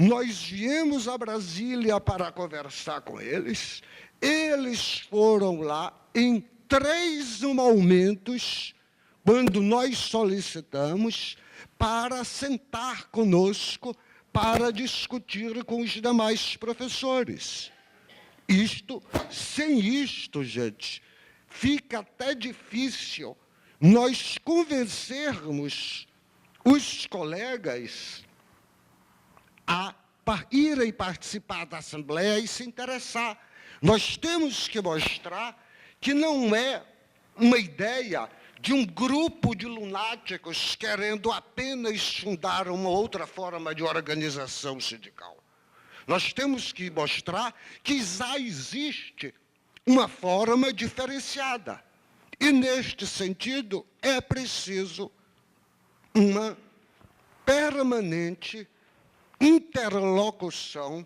nós viemos a Brasília para conversar com eles, eles foram lá em 3 momentos, quando nós solicitamos, para sentar conosco, para discutir com os demais professores. Sem isto, gente, fica até difícil nós convencermos os colegas a irem participar da Assembleia e se interessar. Nós temos que mostrar que não é uma ideia de um grupo de lunáticos querendo apenas fundar uma outra forma de organização sindical. Nós temos que mostrar que já existe uma forma diferenciada. E, neste sentido, é preciso uma permanente interlocução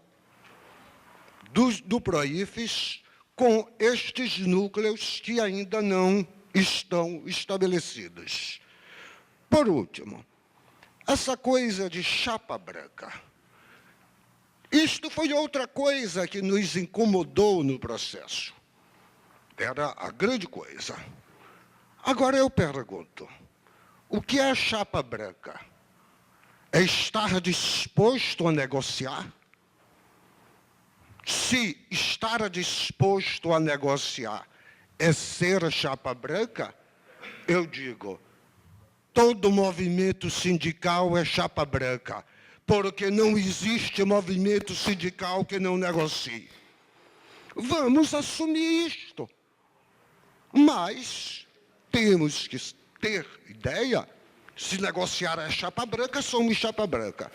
do PROIFES com estes núcleos que ainda não estão estabelecidos. Por último, essa coisa de chapa branca. Isto foi outra coisa que nos incomodou no processo. Era a grande coisa. Agora eu pergunto, o que é chapa branca? É estar disposto a negociar? Se estar disposto a negociar é ser chapa branca, eu digo, todo movimento sindical é chapa branca, porque não existe movimento sindical que não negocie. Vamos assumir isto. Mas temos que ter ideia, se negociar é chapa branca, somos chapa branca.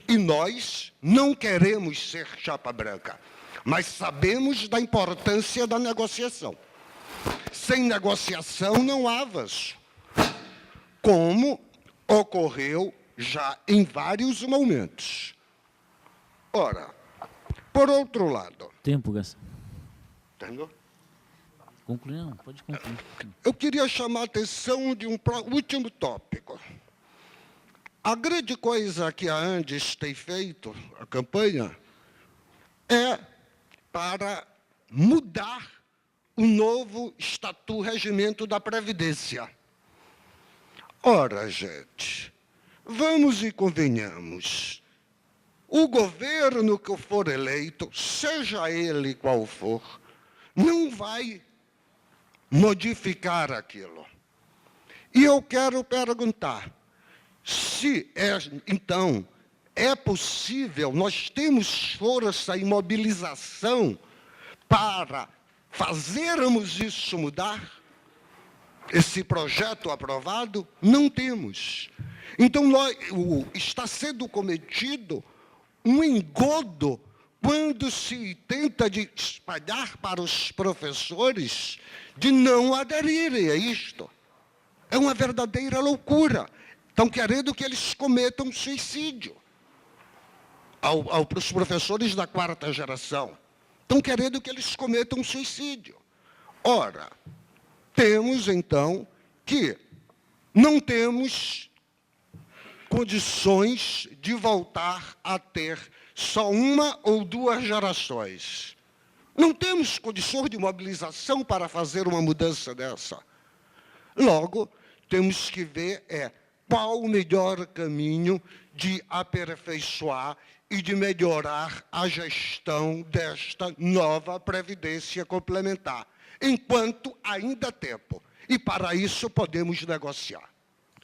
E nós não queremos ser chapa branca, mas sabemos da importância da negociação. Sem negociação não há avanço, como ocorreu já em vários momentos. Ora, por outro lado... Tempo, Gastão. Entendeu? Conclui, não, pode concluir. Eu queria chamar a atenção de um último tópico. A grande coisa que a Andes tem feito, a campanha, é para mudar o novo estatuto, regimento da Previdência. Ora, gente, vamos e convenhamos, o governo que for eleito, seja ele qual for, não vai modificar aquilo. E eu quero perguntar, então, é possível, nós temos força e mobilização para fazermos isso mudar? Esse projeto aprovado? Não temos. Então, está sendo cometido um engodo quando se tenta de espalhar para os professores de não aderirem a isto. É uma verdadeira loucura. Estão querendo que eles cometam suicídio. Para os professores da 4ª geração. Estão querendo que eles cometam suicídio. Ora, temos, então, que não temos condições de voltar a ter só 1 ou 2 gerações. Não temos condições de mobilização para fazer uma mudança dessa. Logo, temos que ver qual o melhor caminho de aperfeiçoar e de melhorar a gestão desta nova Previdência Complementar, enquanto ainda há tempo. E, para isso, podemos negociar.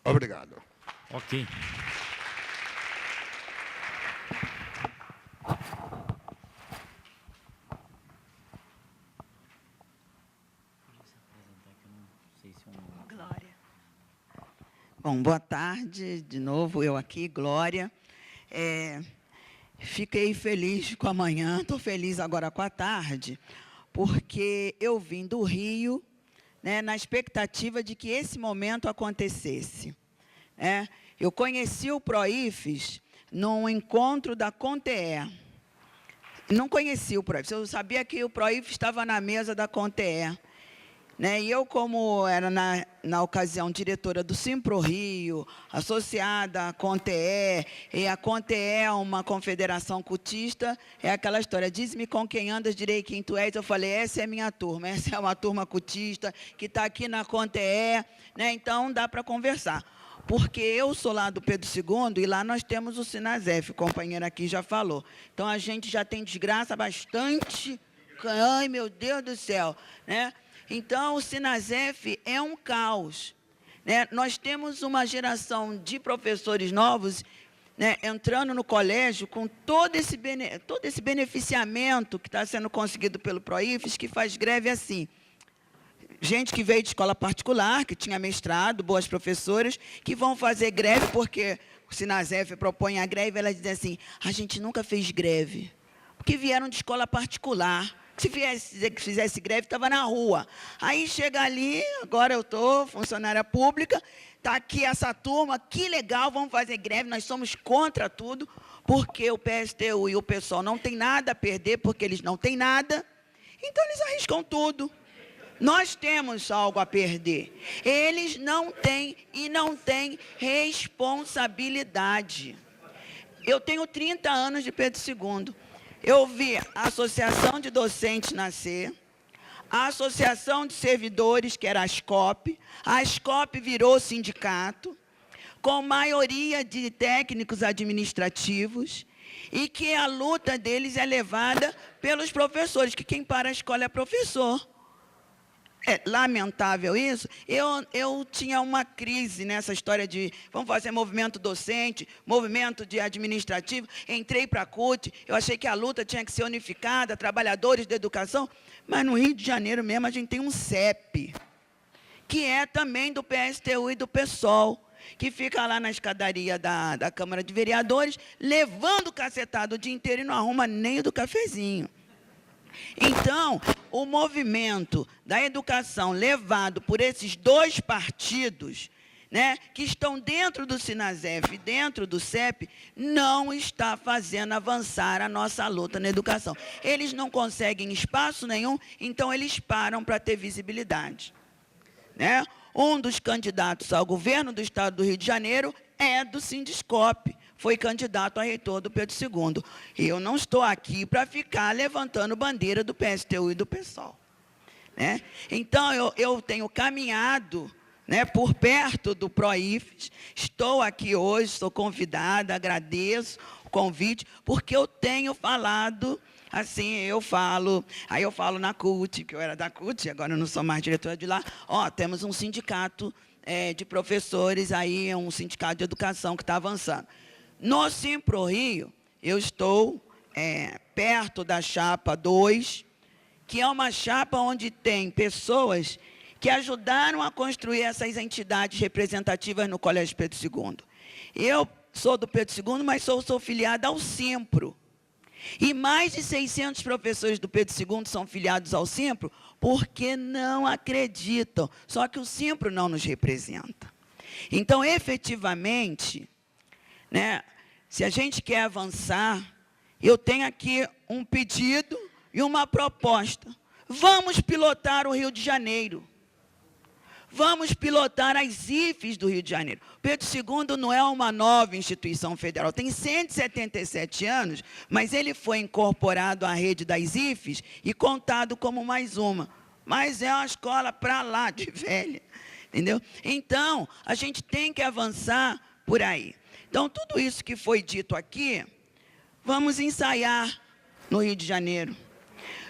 Obrigado. Ok. Glória. Bom, boa tarde, de novo, eu aqui, Glória. Fiquei feliz com a manhã, estou feliz agora com a tarde, porque eu vim do Rio, né, na expectativa de que esse momento acontecesse. Eu conheci o PROIFES num encontro da CONTEE. Não conheci o PROIFES, eu sabia que o PROIFES estava na mesa da CONTEE. né? E eu, como era, na ocasião, diretora do Simpro Rio, associada à CONTE, e a CONTE é uma confederação cutista, é aquela história, diz-me com quem andas, direi quem tu és. Eu falei, essa é a minha turma, essa é uma turma cutista, que está aqui na CONTE, né? Então, dá para conversar. Porque eu sou lá do Pedro II e lá nós temos o Sinasef, o companheiro aqui já falou. Então, a gente já tem desgraça bastante. Ai, meu Deus do céu, né? Então, o Sinasef é um caos, né? Nós temos uma geração de professores novos, né, entrando no colégio com todo esse beneficiamento que está sendo conseguido pelo PROIFES, que faz greve assim. Gente que veio de escola particular, que tinha mestrado, boas professoras, que vão fazer greve porque o Sinasef propõe a greve, elas dizem assim, a gente nunca fez greve, porque vieram de escola particular. Se fizesse greve, estava na rua. Aí chega ali, agora eu estou funcionária pública, está aqui essa turma, que legal, vamos fazer greve, nós somos contra tudo, porque o PSTU e o PSOL não tem nada a perder, porque eles não têm nada, então eles arriscam tudo. Nós temos algo a perder. Eles não têm e não têm responsabilidade. Eu tenho 30 anos de Pedro II. Eu vi a Associação de Docentes nascer, a Associação de Servidores, que era a ASCOP virou sindicato, com maioria de técnicos administrativos, e que a luta deles é levada pelos professores, que quem para a escola é professor. É lamentável isso. Eu tinha uma crise nessa história de vamos fazer movimento docente, movimento de administrativo. Entrei para a CUT, eu achei que a luta tinha que ser unificada, trabalhadores da educação, mas no Rio de Janeiro mesmo a gente tem um CEP, que é também do PSTU e do PSOL, que fica lá na escadaria da Câmara de Vereadores, levando cacetado o dia inteiro e não arruma nem o do cafezinho. Então, o movimento da educação levado por esses dois partidos, né, que estão dentro do Sinasef, dentro do CEP, não está fazendo avançar a nossa luta na educação. Eles não conseguem espaço nenhum, então eles param para ter visibilidade, né? Um dos candidatos ao governo do Estado do Rio de Janeiro é do Sindiscop, foi candidato a reitor do Pedro II. E eu não estou aqui para ficar levantando bandeira do PSTU e do PSOL, né? Então, eu tenho caminhado, né, por perto do PROIFES, estou aqui hoje, sou convidada, agradeço o convite, porque eu tenho falado, assim, aí eu falo na CUT, que eu era da CUT, agora eu não sou mais diretora de lá, temos um sindicato de professores, aí um sindicato de educação que está avançando. No Simpro Rio, eu estou perto da chapa 2, que é uma chapa onde tem pessoas que ajudaram a construir essas entidades representativas no Colégio Pedro II. Eu sou do Pedro II, mas sou filiada ao Simpro. E mais de 600 professores do Pedro II são filiados ao Simpro porque não acreditam, só que o Simpro não nos representa. Então, efetivamente, né, se a gente quer avançar, eu tenho aqui um pedido e uma proposta. Vamos pilotar o Rio de Janeiro. Vamos pilotar as IFES do Rio de Janeiro. Pedro II não é uma nova instituição federal, tem 177 anos, mas ele foi incorporado à rede das IFES e contado como mais uma. Mas é uma escola para lá de velha, entendeu? Então, a gente tem que avançar por aí. Então, tudo isso que foi dito aqui, vamos ensaiar no Rio de Janeiro.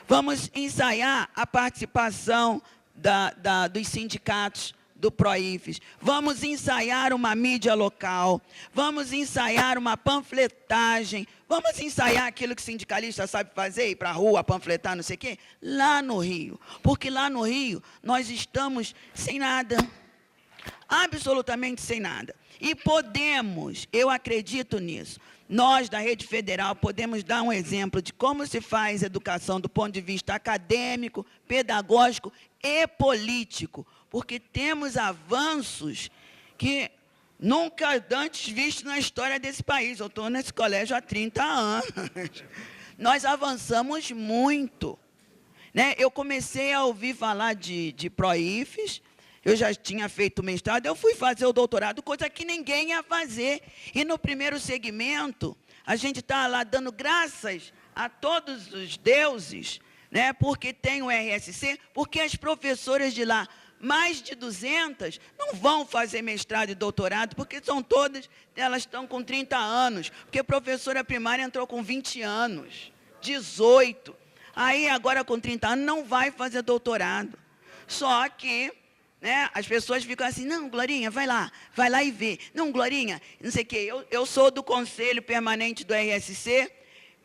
Vamos ensaiar a participação dos sindicatos do PROIFES. Vamos ensaiar uma mídia local. Vamos ensaiar uma panfletagem. Vamos ensaiar aquilo que o sindicalista sabe fazer, ir para a rua, panfletar, não sei o quê, lá no Rio. Porque lá no Rio, nós estamos sem nada. Absolutamente sem nada. E podemos, eu acredito nisso, nós da Rede Federal podemos dar um exemplo de como se faz educação do ponto de vista acadêmico, pedagógico e político, porque temos avanços que nunca antes vistos na história desse país. Eu estou nesse colégio há 30 anos. Nós avançamos muito, né, eu comecei a ouvir falar de PROIFES, eu já tinha feito mestrado, eu fui fazer o doutorado, coisa que ninguém ia fazer. E no primeiro segmento, a gente está lá dando graças a todos os deuses, né, porque tem o RSC, porque as professoras de lá, mais de 200, não vão fazer mestrado e doutorado, porque são todas, elas estão com 30 anos, porque a professora primária entrou com 20 anos, 18. Aí, agora com 30 anos, não vai fazer doutorado. Só que, né, as pessoas ficam assim, não, Glorinha, vai lá e vê. Não, Glorinha, não sei o quê. Eu sou do Conselho Permanente do RSC.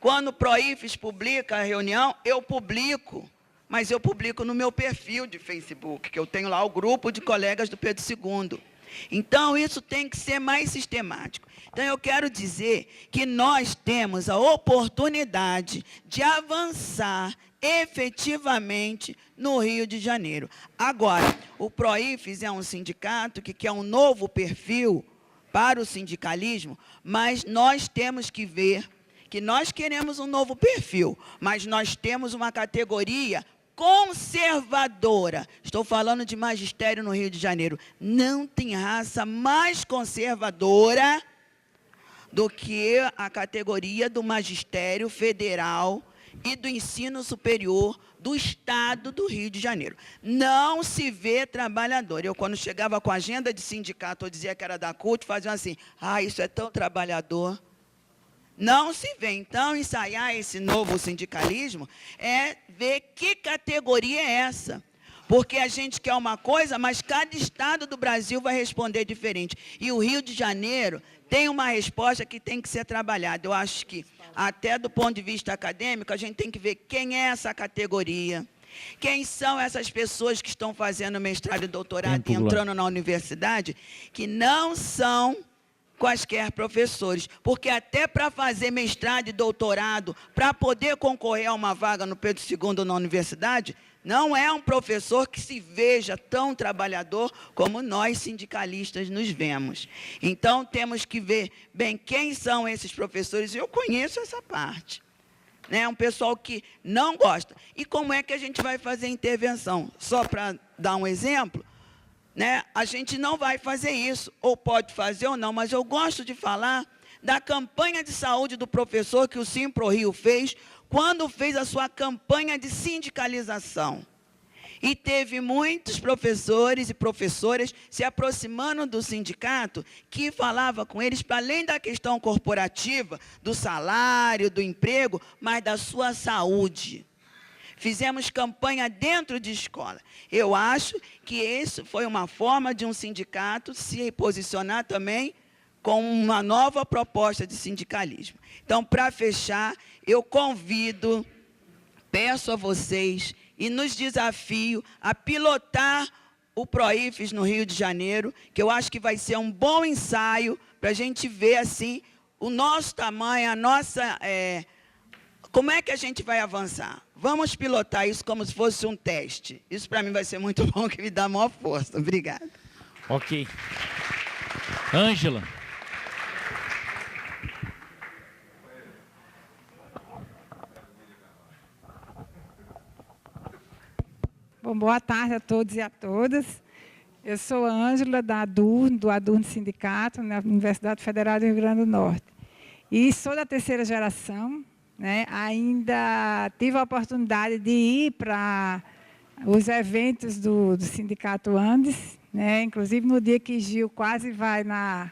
Quando o PROIFES publica a reunião, eu publico. Mas eu publico no meu perfil de Facebook, que eu tenho lá o grupo de colegas do Pedro II. Então, isso tem que ser mais sistemático. Então, eu quero dizer que nós temos a oportunidade de avançar efetivamente no Rio de Janeiro. Agora, o PROIFES é um sindicato que quer um novo perfil para o sindicalismo, mas nós temos que ver que nós queremos um novo perfil, mas nós temos uma categoria conservadora. Estou falando de magistério no Rio de Janeiro. Não tem raça mais conservadora do que a categoria do magistério federal e do ensino superior do Estado do Rio de Janeiro. Não se vê trabalhador. Eu, quando chegava com a agenda de sindicato, eu dizia que era da CUT, faziam assim, isso é tão trabalhador. Não se vê. Então, ensaiar esse novo sindicalismo é ver que categoria é essa. Porque a gente quer uma coisa, mas cada estado do Brasil vai responder diferente. E o Rio de Janeiro tem uma resposta que tem que ser trabalhada. Eu acho que, até do ponto de vista acadêmico, a gente tem que ver quem é essa categoria, quem são essas pessoas que estão fazendo mestrado e doutorado e entrando na universidade, que não são quaisquer professores, porque até para fazer mestrado e doutorado, para poder concorrer a uma vaga no Pedro II na universidade, não é um professor que se veja tão trabalhador como nós sindicalistas nos vemos. Então, temos que ver bem quem são esses professores, e eu conheço essa parte. É um pessoal que não gosta. E como é que a gente vai fazer intervenção? Só para dar um exemplo, né, a gente não vai fazer isso, ou pode fazer ou não, mas eu gosto de falar da campanha de saúde do professor que o Simprorio fez, quando fez a sua campanha de sindicalização. E teve muitos professores e professoras se aproximando do sindicato, que falava com eles, para além da questão corporativa, do salário, do emprego, mas da sua saúde. Fizemos campanha dentro de escola. Eu acho que isso foi uma forma de um sindicato se posicionar também com uma nova proposta de sindicalismo. Então, para fechar, eu convido, peço a vocês e nos desafio a pilotar o PROIFES no Rio de Janeiro, que eu acho que vai ser um bom ensaio para a gente ver assim, o nosso tamanho, a nossa... como é que a gente vai avançar? Vamos pilotar isso como se fosse um teste. Isso para mim vai ser muito bom, que me dá maior força. Obrigada. Ok. Ângela. Bom, boa tarde a todos e a todas. Eu sou a Ângela, da ADURN, do ADURN Sindicato, na Universidade Federal do Rio Grande do Norte. E sou da terceira geração, né? Ainda tive a oportunidade de ir para os eventos do Sindicato Andes, né? Inclusive no dia que Gil quase vai na...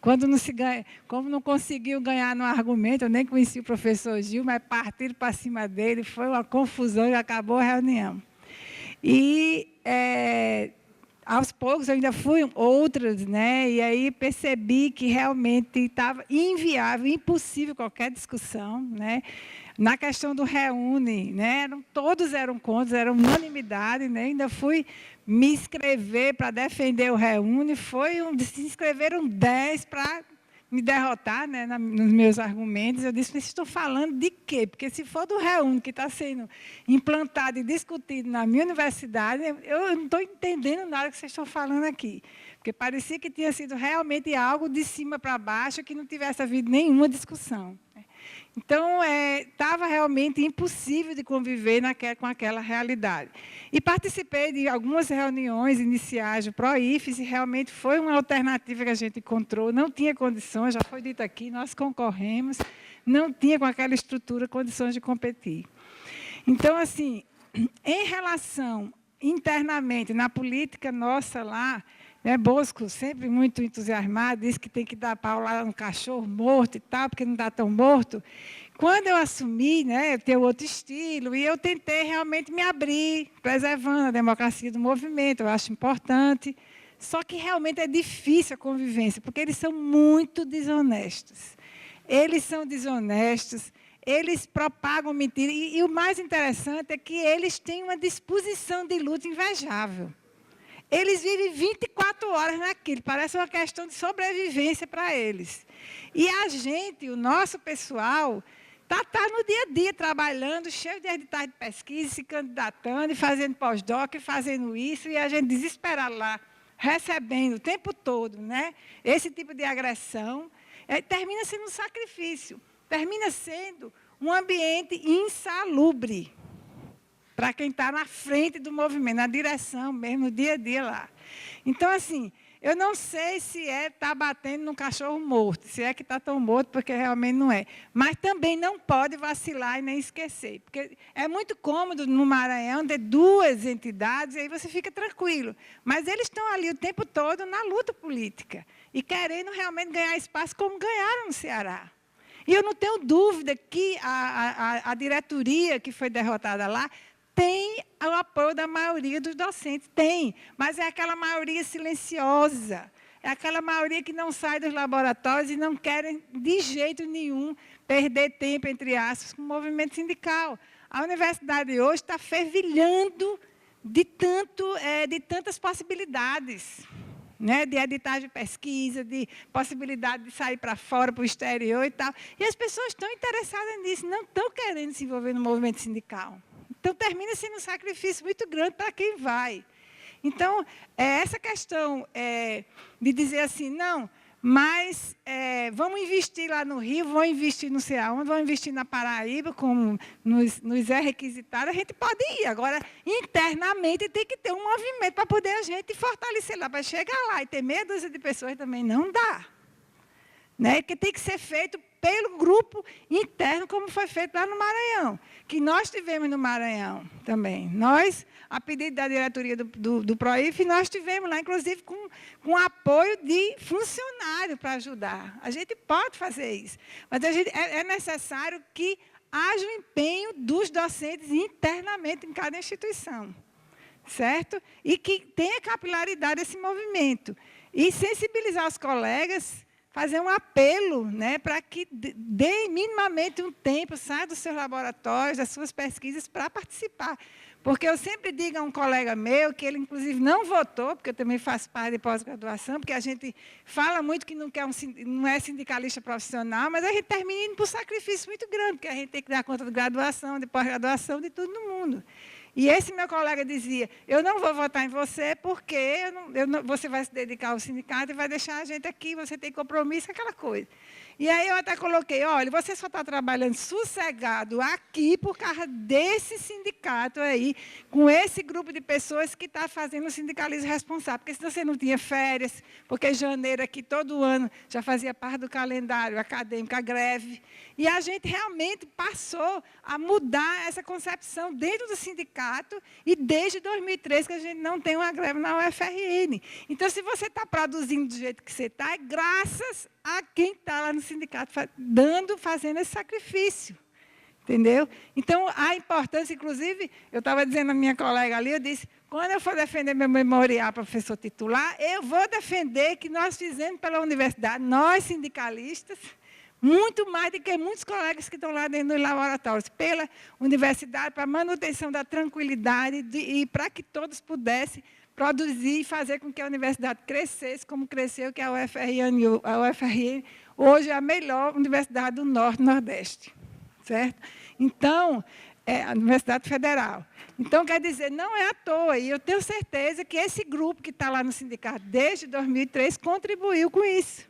Quando não se ganha, como não conseguiu ganhar no argumento, eu nem conheci o professor Gil, mas partiram para cima dele, foi uma confusão e acabou a reunião. E, aos poucos, eu ainda fui outras, né? E aí percebi que realmente estava inviável, impossível qualquer discussão, né? Na questão do Reúne, né? Todos eram contra, era unanimidade, né? Ainda fui me inscrever para defender o Reúne, se inscreveram 10 para me derrotar, né, nos meus argumentos. Eu disse, vocês estão falando de quê? Porque se for do Reúne, que está sendo implantado e discutido na minha universidade, eu não estou entendendo nada que vocês estão falando aqui. Porque parecia que tinha sido realmente algo de cima para baixo, que não tivesse havido nenhuma discussão. Então, estava realmente impossível de conviver com aquela realidade. E participei de algumas reuniões iniciais do PROIFES, e realmente foi uma alternativa que a gente encontrou. Não tinha condições, já foi dito aqui, nós concorremos, não tinha com aquela estrutura condições de competir. Então, assim, em relação internamente, na política nossa lá, né, Bosco, sempre muito entusiasmado, disse que tem que dar pau lá no cachorro morto e tal, porque não está tão morto. Quando eu assumi, né, eu tenho outro estilo, e eu tentei realmente me abrir, preservando a democracia do movimento, eu acho importante. Só que realmente é difícil a convivência, porque eles são muito desonestos. Eles são desonestos, eles propagam mentira, e o mais interessante é que eles têm uma disposição de luta invejável. Eles vivem 24 horas naquilo, parece uma questão de sobrevivência para eles. E a gente, o nosso pessoal, está no dia a dia trabalhando, cheio de editais de pesquisa, se candidatando, e fazendo pós-doc, fazendo isso, e a gente desesperado lá, recebendo o tempo todo, né, esse tipo de agressão, termina sendo um sacrifício, termina sendo um ambiente insalubre para quem está na frente do movimento, na direção mesmo, no dia a dia lá. Então, assim, eu não sei se está batendo num cachorro morto, se é que está tão morto, porque realmente não é. Mas também não pode vacilar e nem esquecer, porque é muito cômodo no Maranhão ter duas entidades, e aí você fica tranquilo. Mas eles estão ali o tempo todo na luta política, e querendo realmente ganhar espaço, como ganharam no Ceará. E eu não tenho dúvida que a diretoria que foi derrotada lá tem o apoio da maioria dos docentes, tem, mas é aquela maioria silenciosa, é aquela maioria que não sai dos laboratórios e não querem, de jeito nenhum, perder tempo, entre aspas, com o movimento sindical. A universidade hoje está fervilhando de tantas possibilidades, né, de editais de pesquisa, de possibilidade de sair para fora, para o exterior e tal. E as pessoas estão interessadas nisso, não estão querendo se envolver no movimento sindical. Então, termina sendo um sacrifício muito grande para quem vai. Então, essa questão de dizer assim, não, mas vamos investir lá no Rio, vamos investir não sei aonde, vamos investir na Paraíba, como nos é requisitado, a gente pode ir. Agora, internamente, tem que ter um movimento para poder a gente fortalecer lá, para chegar lá e ter meia dúzia de pessoas também não dá. Né? Que tem que ser feito pelo grupo interno, como foi feito lá no Maranhão, que nós tivemos no Maranhão também. Nós, a pedido da diretoria do PROIF, nós tivemos lá, inclusive, com apoio de funcionário para ajudar. A gente pode fazer isso, mas é necessário que haja o empenho dos docentes internamente em cada instituição, certo? E que tenha capilaridade esse movimento. E sensibilizar os colegas, fazer um apelo, né, para que dê minimamente um tempo, saia dos seus laboratórios, das suas pesquisas, para participar. Porque eu sempre digo a um colega meu, que ele, inclusive, não votou, porque eu também faço parte de pós-graduação, porque a gente fala muito que não é sindicalista profissional, mas a gente termina indo por um sacrifício muito grande, porque a gente tem que dar conta de graduação, de pós-graduação, de tudo no mundo. E esse meu colega dizia, eu não vou votar em você porque você vai se dedicar ao sindicato e vai deixar a gente aqui, você tem compromisso, aquela coisa. E aí eu até coloquei, olha, você só está trabalhando sossegado aqui por causa desse sindicato aí, com esse grupo de pessoas que está fazendo o sindicalismo responsável, porque senão você não tinha férias, porque janeiro aqui todo ano já fazia parte do calendário acadêmico, a greve. E a gente realmente passou a mudar essa concepção dentro do sindicato e desde 2003 que a gente não tem uma greve na UFRN. Então, se você está produzindo do jeito que você está, é graças a quem está lá no sindicato fazendo esse sacrifício. Entendeu? Então, a importância, inclusive, eu estava dizendo à minha colega ali, eu disse, quando eu for defender meu memorial professor titular, eu vou defender que nós fizemos pela universidade, nós sindicalistas, muito mais do que muitos colegas que estão lá dentro dos laboratórios, pela universidade, para a manutenção da tranquilidade e para que todos pudessem produzir e fazer com que a universidade crescesse, como cresceu, que a UFRN hoje é a melhor universidade do Norte e Nordeste. Certo? Então, a Universidade Federal. Então, quer dizer, não é à toa, e eu tenho certeza que esse grupo que está lá no sindicato desde 2003 contribuiu com isso.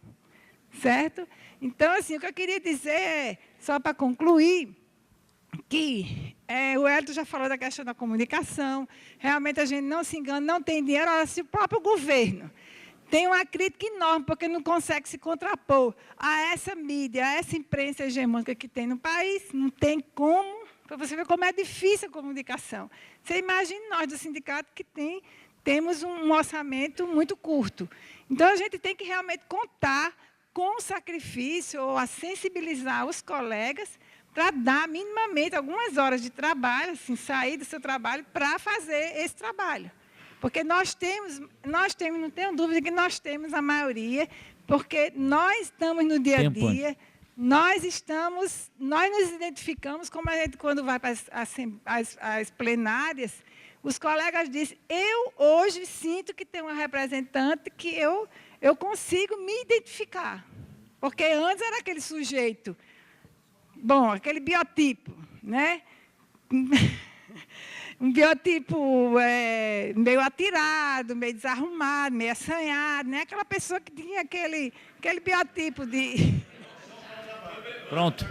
Certo? Então, assim, o que eu queria dizer é, só para concluir, que o Hélio já falou da questão da comunicação, realmente a gente não se engana, não tem dinheiro, olha, se o próprio governo tem uma crítica enorme, porque não consegue se contrapor a essa mídia, a essa imprensa hegemônica que tem no país, não tem como, para você ver como é difícil a comunicação. Você imagina nós do sindicato que temos um orçamento muito curto. Então, a gente tem que realmente contar com o sacrifício, ou a sensibilizar os colegas, para dar minimamente algumas horas de trabalho, assim, sair do seu trabalho para fazer esse trabalho. Porque nós temos, não tenho dúvida que nós temos a maioria, porque nós estamos no dia a dia, nós nos identificamos, como a gente, quando vai para as plenárias, os colegas dizem, eu hoje sinto que tem uma representante que eu consigo me identificar. Porque antes era aquele sujeito, bom, aquele biotipo, né? Um biotipo meio atirado, meio desarrumado, meio assanhado, né? Aquela pessoa que tinha aquele biotipo de... Pronto.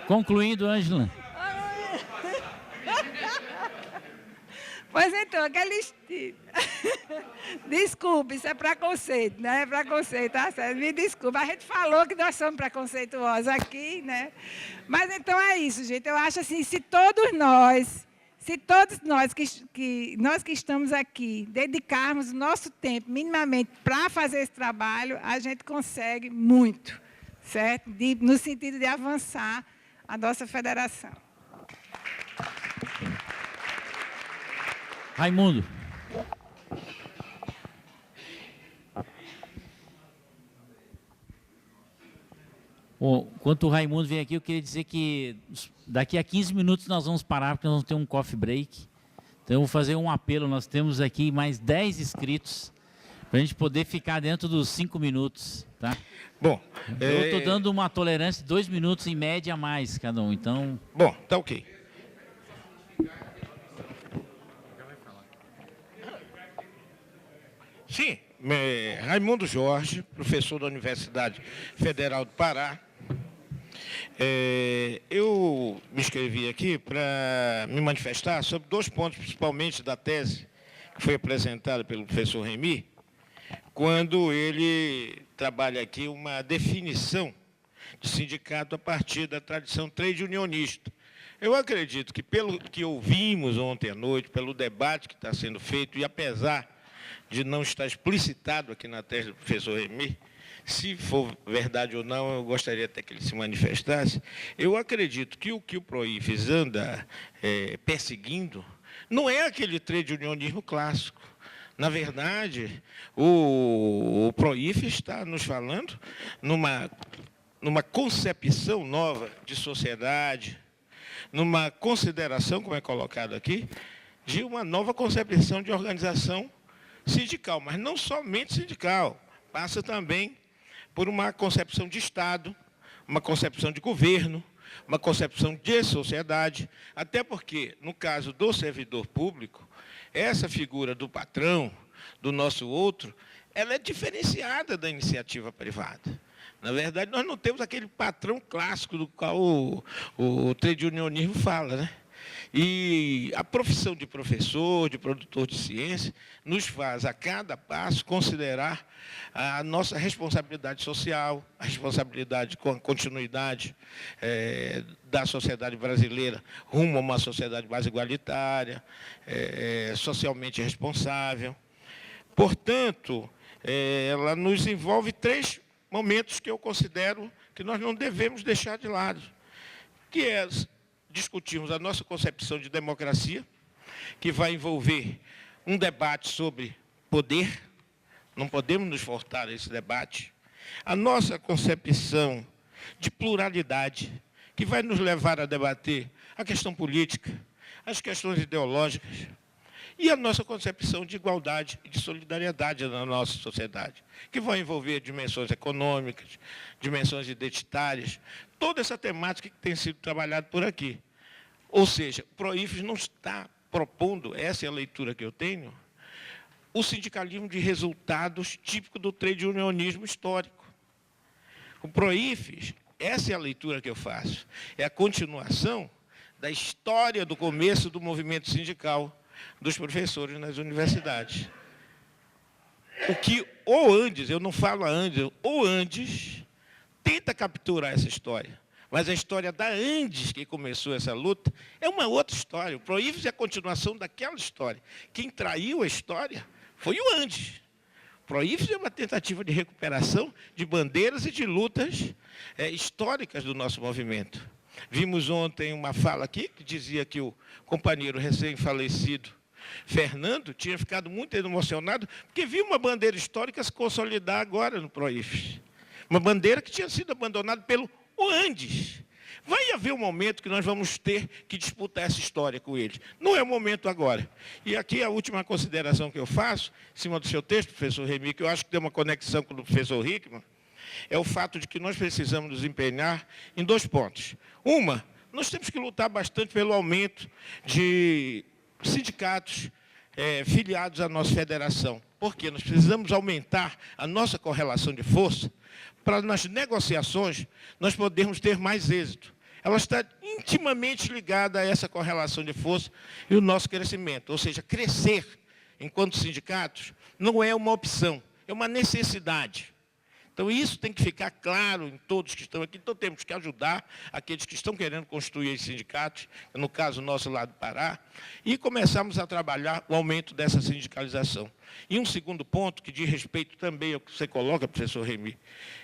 Concluindo, Ângela. Pois então, aquele estilo... Desculpe, isso é preconceito, né? É preconceito, tá certo? Me desculpe, a gente falou que nós somos preconceituosos aqui, né? Mas então é isso, gente. Eu acho assim, se todos nós que estamos aqui, dedicarmos o nosso tempo minimamente para fazer esse trabalho, a gente consegue muito, certo? No sentido de avançar a nossa federação. Raimundo. Bom, enquanto o Raimundo vem aqui, eu queria dizer que daqui a 15 minutos nós vamos parar, porque nós vamos ter um coffee break. Então eu vou fazer um apelo, nós temos aqui mais 10 inscritos, para a gente poder ficar dentro dos 5 minutos, tá? Bom, eu estou dando uma tolerância de 2 minutos em média a mais cada um, então... Bom, tá ok. Sim, Raimundo Jorge, professor da Universidade Federal do Pará. Eu me inscrevi aqui para me manifestar sobre 2 pontos, principalmente da tese que foi apresentada pelo professor Remy, quando ele trabalha aqui uma definição de sindicato a partir da tradição trade unionista. Eu acredito que, pelo que ouvimos ontem à noite, pelo debate que está sendo feito, e apesar de não estar explicitado aqui na tese do professor Remy, se for verdade ou não, eu gostaria até que ele se manifestasse. Eu acredito que o Proifes anda perseguindo não é aquele trade unionismo clássico. Na verdade, o Proifes está nos falando numa concepção nova de sociedade, numa consideração, como é colocado aqui, de uma nova concepção de organização sindical, mas não somente sindical, passa também por uma concepção de Estado, uma concepção de governo, uma concepção de sociedade, até porque, no caso do servidor público, essa figura do patrão, do nosso outro, ela é diferenciada da iniciativa privada. Na verdade, nós não temos aquele patrão clássico do qual o trade unionismo fala, né? E a profissão de professor, de produtor de ciência, nos faz, a cada passo, considerar a nossa responsabilidade social, a responsabilidade com a continuidade da sociedade brasileira rumo a uma sociedade mais igualitária, socialmente responsável. Portanto, ela nos envolve 3 momentos que eu considero que nós não devemos deixar de lado, que é discutirmos a nossa concepção de democracia, que vai envolver um debate sobre poder, não podemos nos furtar esse debate, a nossa concepção de pluralidade, que vai nos levar a debater a questão política, as questões ideológicas, e a nossa concepção de igualdade e de solidariedade na nossa sociedade, que vai envolver dimensões econômicas, dimensões identitárias, toda essa temática que tem sido trabalhada por aqui. Ou seja, o Proifes não está propondo, essa é a leitura que eu tenho, o sindicalismo de resultados típico do trade unionismo histórico. O PROIFES, essa é a leitura que eu faço, é a continuação da história do começo do movimento sindical dos professores nas universidades. O que o Andes, eu não falo a Andes, o Andes tenta capturar essa história. Mas a história da Andes, que começou essa luta, é uma outra história. O PROIFES é a continuação daquela história. Quem traiu a história foi o Andes. O PROIFES é uma tentativa de recuperação de bandeiras e de lutas históricas do nosso movimento. Vimos ontem uma fala aqui que dizia que o companheiro recém-falecido Fernando tinha ficado muito emocionado porque viu uma bandeira histórica se consolidar agora no PROIFES. Uma bandeira que tinha sido abandonada pelo Andes. Vai haver um momento que nós vamos ter que disputar essa história com eles. Não é o momento agora. E aqui a última consideração que eu faço, em cima do seu texto, professor Remy, que eu acho que tem uma conexão com o professor Hickman, é o fato de que nós precisamos nos empenhar em 2 pontos. Uma, nós temos que lutar bastante pelo aumento de sindicatos filiados à nossa federação. Por quê? Nós precisamos aumentar a nossa correlação de força para, nas negociações, nós podermos ter mais êxito. Ela está intimamente ligada a essa correlação de força e o nosso crescimento. Ou seja, crescer enquanto sindicatos não é uma opção, é uma necessidade. Então, isso tem que ficar claro em todos que estão aqui. Então, temos que ajudar aqueles que estão querendo construir esses sindicatos, no caso nosso lá do Pará, e começarmos a trabalhar o aumento dessa sindicalização. E um segundo ponto, que diz respeito também ao que você coloca, professor Remy,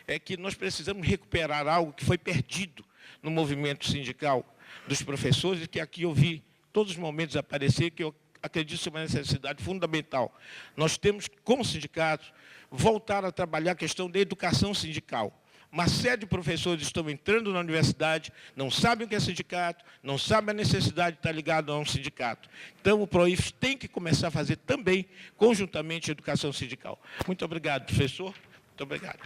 é que nós precisamos recuperar algo que foi perdido no movimento sindical dos professores, e que aqui eu vi todos os momentos aparecer, que eu acredito ser uma necessidade fundamental. Nós temos, como sindicatos, voltar a trabalhar a questão da educação sindical. Uma série de professores estão entrando na universidade, não sabem o que é sindicato, não sabem a necessidade de estar ligado a um sindicato. Então, o PROIFES tem que começar a fazer também, conjuntamente, a educação sindical. Muito obrigado, professor. Muito obrigado.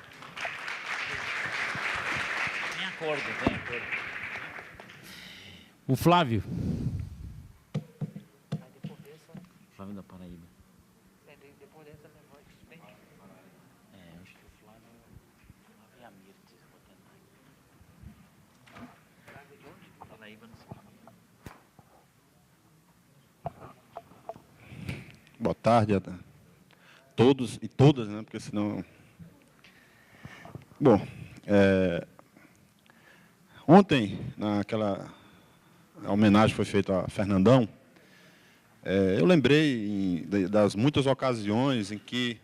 Tem acordo, tem acordo. O Flávio. Flávio da Paraíba. Acho que o Flávio e a Mirtes. Flávio de onde? Paraíba, não sei. Boa tarde a todos e todas, né? Porque senão... Bom, ontem, naquela homenagem que foi feita a Fernandão, eu lembrei das muitas ocasiões em que,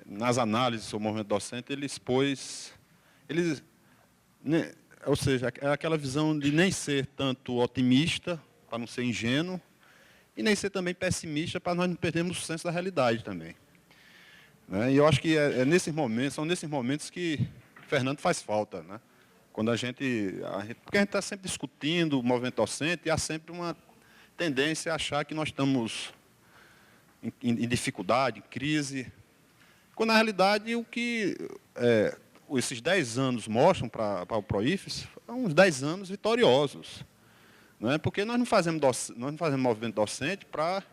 nas análises sobre o movimento docente, ele expôs, ou seja, aquela visão de nem ser tanto otimista, para não ser ingênuo, e nem ser também pessimista, para nós não perdermos o senso da realidade também. E eu acho que são nesses momentos que Fernando faz falta, né? Quando porque a gente está sempre discutindo o movimento docente e há sempre uma tendência a achar que nós estamos em dificuldade, em crise, quando na realidade o que esses 10 anos mostram para o PROIFES são uns 10 anos vitoriosos. Não é? Porque nós não fazemos movimento docente para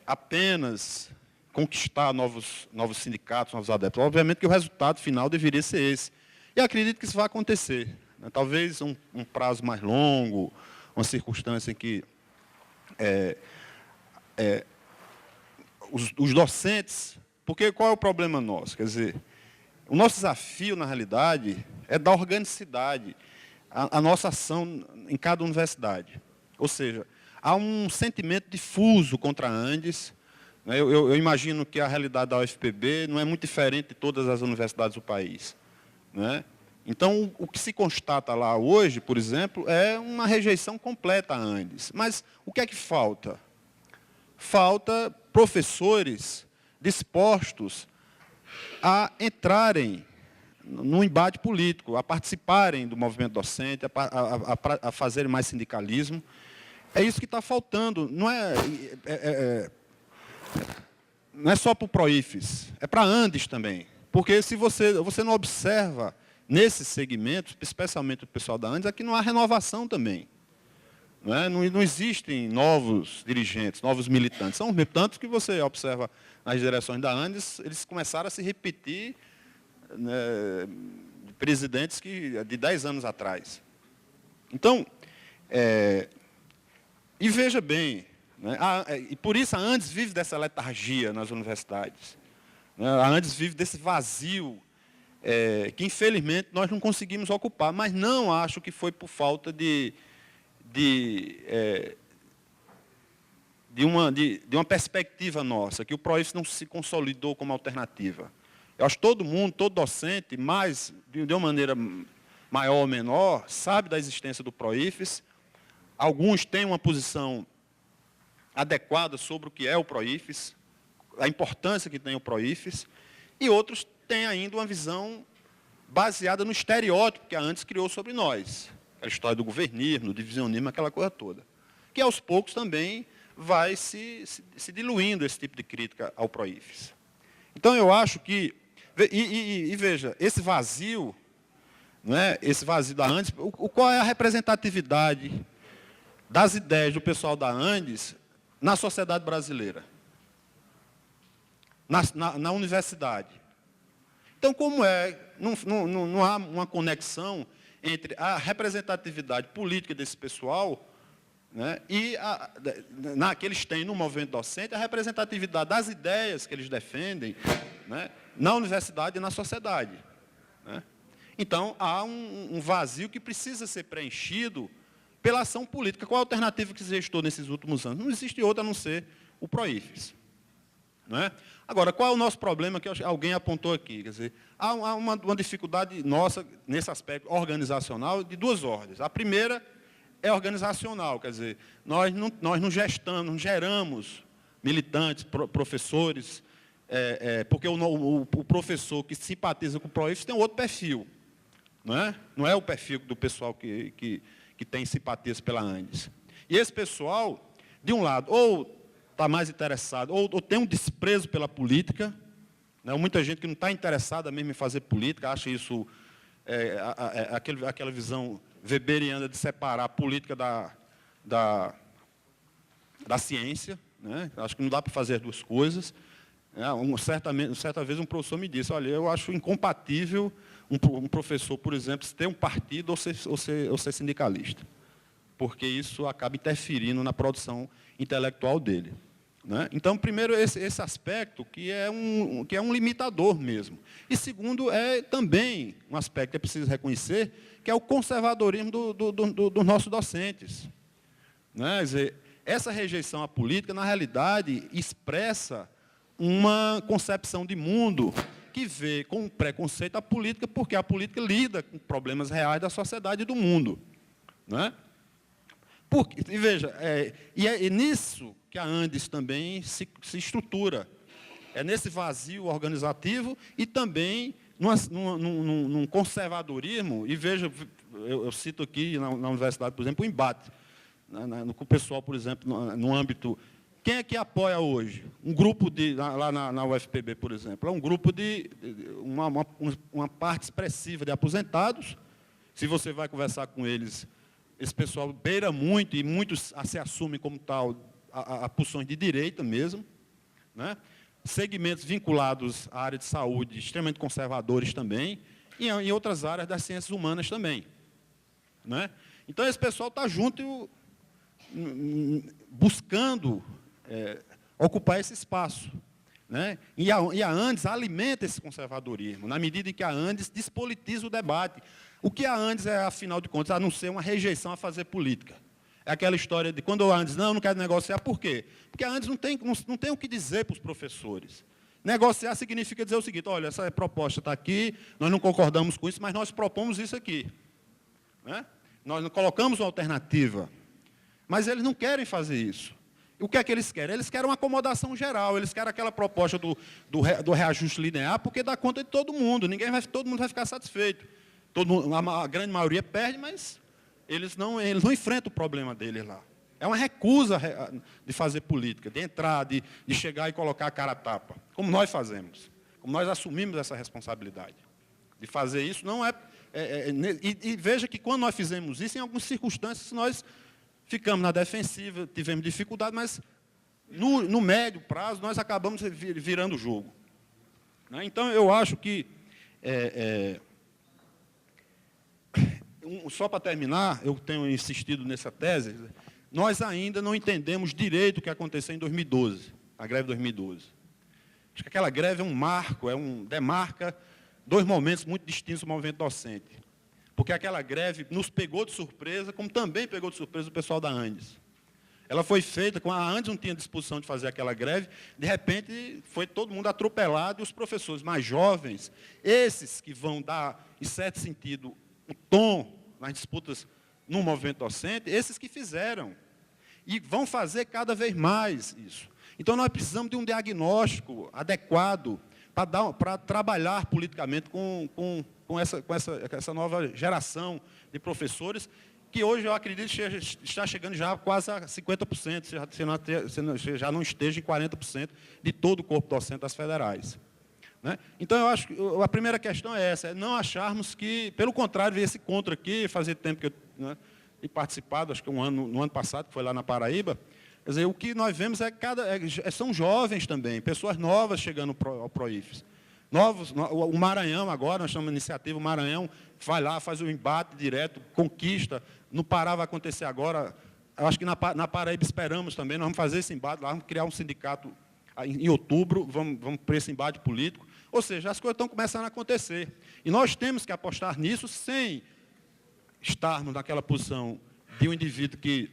apenas conquistar novos sindicatos, novos adeptos. Obviamente que o resultado final deveria ser esse. E acredito que isso vai acontecer. Né? Talvez um prazo mais longo, uma circunstância em que os docentes... Porque qual é o problema nosso? Quer dizer, o nosso desafio, na realidade, é dar organicidade à nossa ação em cada universidade. Ou seja, há um sentimento difuso contra a Andes. Né? Eu imagino que a realidade da UFPB não é muito diferente de todas as universidades do país. Né? Então, o que se constata lá hoje, por exemplo, é uma rejeição completa à Andes. Mas o que é que falta? Falta professores dispostos a entrarem no embate político, a participarem do movimento docente, a fazerem mais sindicalismo. É isso que está faltando. Não é só para o PROIFES, é para a Andes também. Porque se você não observa nesses segmentos, especialmente o pessoal da Andes, é que não há renovação também. Não existem novos dirigentes, novos militantes. São os militantes que você observa nas direções da Andes, eles começaram a se repetir né, de presidentes de 10 anos atrás. Então, e veja bem, né, e por isso a Andes vive dessa letargia nas universidades. Né, a Andes vive desse vazio que, infelizmente, nós não conseguimos ocupar. Mas não acho que foi por falta de uma perspectiva nossa, que o PROIFES não se consolidou como alternativa. Eu acho que todo mundo, todo docente, de uma maneira maior ou menor, sabe da existência do PROIFES. Alguns têm uma posição adequada sobre o que é o PROIFES, a importância que tem o PROIFES, e outros têm ainda uma visão baseada no estereótipo que a Andes criou sobre nós. Aquela história do governismo, do divisionismo, aquela coisa toda. Que aos poucos também vai se diluindo esse tipo de crítica ao PROIFES. Então, eu acho que... E veja, esse vazio, não é? Esse vazio da Andes, qual é a representatividade das ideias do pessoal da Andes na sociedade brasileira? Na universidade. Então, como não há uma conexão entre a representatividade política desse pessoal, né, e que eles têm no movimento docente, a representatividade das ideias que eles defendem, né, na universidade e na sociedade. Né? Então, há um vazio que precisa ser preenchido pela ação política. Qual a alternativa que se gestou nesses últimos anos? Não existe outra a não ser o PROIFES. Não é? Agora, qual é o nosso problema que alguém apontou aqui? Quer dizer, há uma dificuldade nossa, nesse aspecto organizacional, de duas ordens. A primeira é organizacional, quer dizer, nós não geramos militantes, professores, porque o professor que simpatiza com o PROIFES tem um outro perfil. Não é o perfil do pessoal que tem simpatias pela Andes. E esse pessoal, de um lado, ou está mais interessado, ou tem um desprezo pela política, né? Muita gente que não está interessada mesmo em fazer política, acha isso, aquela visão weberiana de separar a política da ciência. Né? Acho que não dá para fazer as duas coisas. Certa vez um professor me disse, olha, eu acho incompatível um professor, por exemplo, ter um partido ou ser sindicalista, porque isso acaba interferindo na produção intelectual dele. Né? Então, primeiro, esse aspecto que é um limitador mesmo. E segundo, também um aspecto que é preciso reconhecer, que é o conservadorismo dos nossos docentes. Né? Quer dizer, essa rejeição à política, na realidade, expressa uma concepção de mundo que vê com preconceito a política, porque a política lida com problemas reais da sociedade e do mundo. Né? E veja, é nisso que a Andes também se estrutura. É nesse vazio organizativo e também num conservadorismo. E veja, eu cito aqui na universidade, por exemplo, o embate. Com o pessoal, por exemplo, no âmbito... Quem é que apoia hoje? Um grupo lá na UFPB, por exemplo, é um grupo uma parte expressiva de aposentados. Se você vai conversar com eles, esse pessoal beira muito, e muitos se assumem como tal a posições de direita mesmo. Né? Segmentos vinculados à área de saúde, extremamente conservadores também, e em outras áreas das ciências humanas também. Né? Então, esse pessoal está junto buscando ocupar esse espaço. Né? E a Andes alimenta esse conservadorismo, na medida em que a Andes despolitiza o debate. O que a Andes é, afinal de contas, a não ser uma rejeição a fazer política? É aquela história de quando a Andes, não quero negociar, por quê? Porque a Andes não tem o que dizer para os professores. Negociar significa dizer o seguinte, olha, essa proposta está aqui, nós não concordamos com isso, mas nós propomos isso aqui. Né? Nós não colocamos uma alternativa. Mas eles não querem fazer isso. O que é que eles querem? Eles querem uma acomodação geral, eles querem aquela proposta do reajuste linear, porque dá conta de todo mundo, todo mundo vai ficar satisfeito. A grande maioria perde, mas eles não enfrentam o problema deles lá. É uma recusa de fazer política, de entrar, de chegar e colocar a cara a tapa, como nós fazemos, como nós assumimos essa responsabilidade. De fazer isso não e veja que quando nós fizemos isso, em algumas circunstâncias, nós ficamos na defensiva, tivemos dificuldade, mas no médio prazo nós acabamos virando o jogo. Né? Então, eu acho que Só para terminar, eu tenho insistido nessa tese, nós ainda não entendemos direito o que aconteceu em 2012, a greve de 2012. Acho que aquela greve é um marco, demarca dois momentos muito distintos do movimento docente. Porque aquela greve nos pegou de surpresa, como também pegou de surpresa o pessoal da Andes. Ela foi feita, quando a Andes não tinha disposição de fazer aquela greve, de repente foi todo mundo atropelado, e os professores mais jovens, esses que vão dar, em certo sentido, o tom nas disputas no movimento docente, esses que fizeram. E vão fazer cada vez mais isso. Então, nós precisamos de um diagnóstico adequado para trabalhar politicamente com essa nova geração de professores, que hoje, eu acredito, está chegando já quase a 50%, se já não esteja em 40% de todo o corpo docente das federais. Né? Então, eu acho que a primeira questão é essa, é não acharmos que, pelo contrário, esse encontro aqui, fazia tempo que eu tinha participado, acho que no ano passado, que foi lá na Paraíba. Quer dizer, o que nós vemos são jovens também, pessoas novas chegando ao Proifes. O Maranhão agora, nós chamamos de iniciativa, o Maranhão vai lá, faz o embate direto, conquista. No Pará vai acontecer agora, eu acho que na Paraíba esperamos também, nós vamos fazer esse embate lá, vamos criar um sindicato em outubro, vamos para esse embate político. Ou seja, as coisas estão começando a acontecer. E nós temos que apostar nisso sem estarmos naquela posição de um indivíduo que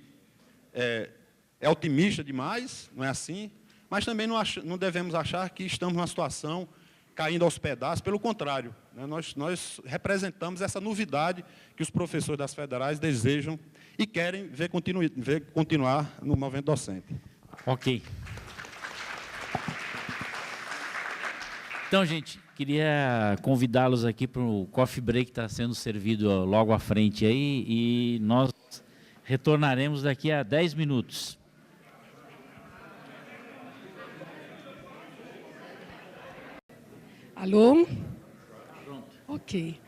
é otimista demais, não é assim, mas também não devemos achar que estamos numa situação caindo aos pedaços, pelo contrário, né, nós representamos essa novidade que os professores das federais desejam e querem ver continuar no movimento docente. Ok. Então, gente, queria convidá-los aqui para o coffee break que está sendo servido logo à frente aí, e nós retornaremos daqui a 10 minutos. Alô? Pronto. Ok.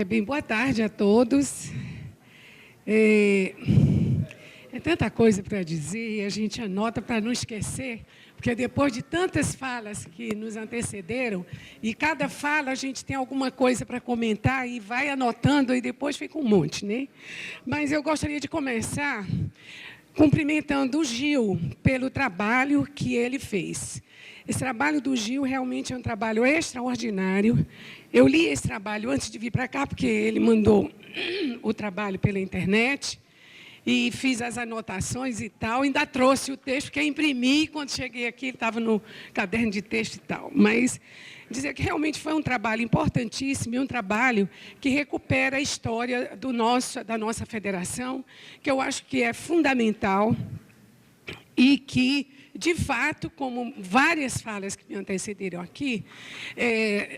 Bem, boa tarde a todos. É tanta coisa para dizer, e a gente anota para não esquecer, porque depois de tantas falas que nos antecederam, e cada fala a gente tem alguma coisa para comentar e vai anotando, e depois fica um monte, né? Mas eu gostaria de começar cumprimentando o Gil pelo trabalho que ele fez. Esse trabalho do Gil realmente é um trabalho extraordinário. Eu li esse trabalho antes de vir para cá, porque ele mandou o trabalho pela internet, e fiz as anotações e tal, ainda trouxe o texto, que imprimi, quando cheguei aqui, ele estava no caderno de texto e tal. Mas dizer que realmente foi um trabalho importantíssimo, e um trabalho que recupera a história da nossa federação, que eu acho que é fundamental, e que, de fato, como várias falas que me antecederam aqui,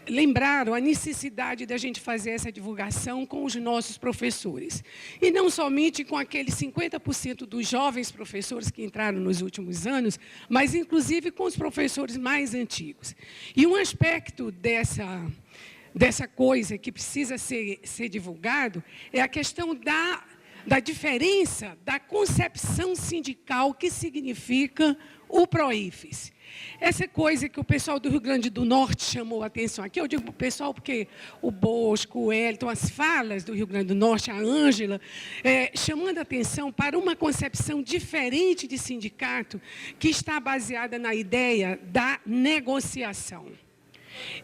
lembraram a necessidade da gente fazer essa divulgação com os nossos professores. E não somente com aqueles 50% dos jovens professores que entraram nos últimos anos, mas, inclusive, com os professores mais antigos. E um aspecto dessa coisa que precisa ser divulgado é a questão da diferença da concepção sindical que significa o Proifes. Essa coisa que o pessoal do Rio Grande do Norte chamou a atenção aqui, eu digo para o pessoal porque o Bosco, o Elton, as falas do Rio Grande do Norte, a Ângela, chamando a atenção para uma concepção diferente de sindicato, que está baseada na ideia da negociação.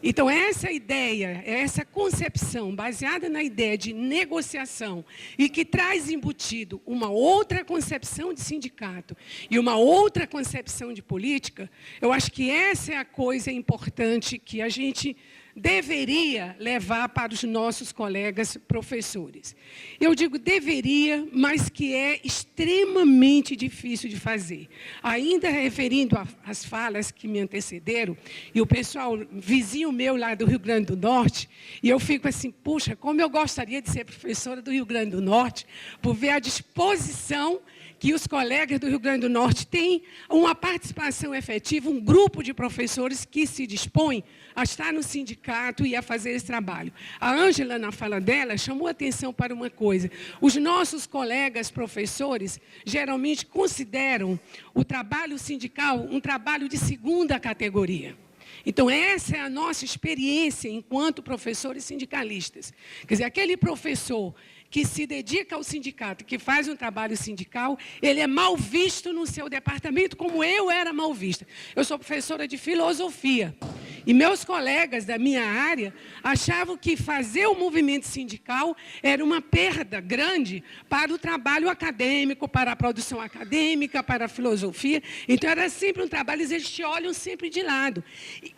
Então, essa ideia, essa concepção baseada na ideia de negociação e que traz embutido uma outra concepção de sindicato e uma outra concepção de política, eu acho que essa é a coisa importante que a gente deveria levar para os nossos colegas professores. Eu digo deveria, mas que é extremamente difícil de fazer. Ainda referindo às falas que me antecederam, e o pessoal vizinho meu lá do Rio Grande do Norte, e eu fico assim, puxa, como eu gostaria de ser professora do Rio Grande do Norte, por ver a disposição que os colegas do Rio Grande do Norte têm, uma participação efetiva, um grupo de professores que se dispõe a estar no sindicato e a fazer esse trabalho. A Ângela, na fala dela, chamou atenção para uma coisa. Os nossos colegas professores geralmente consideram o trabalho sindical um trabalho de segunda categoria. Então, essa é a nossa experiência enquanto professores sindicalistas. Quer dizer, aquele professor que se dedica ao sindicato, que faz um trabalho sindical, ele é mal visto no seu departamento, como eu era mal vista. Eu sou professora de filosofia, e meus colegas da minha área achavam que fazer o movimento sindical era uma perda grande para o trabalho acadêmico, para a produção acadêmica, para a filosofia. Então, era sempre um trabalho, eles te olham sempre de lado.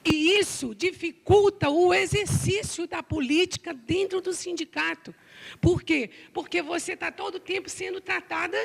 E isso dificulta o exercício da política dentro do sindicato. Por quê? Porque você está todo o tempo sendo tratada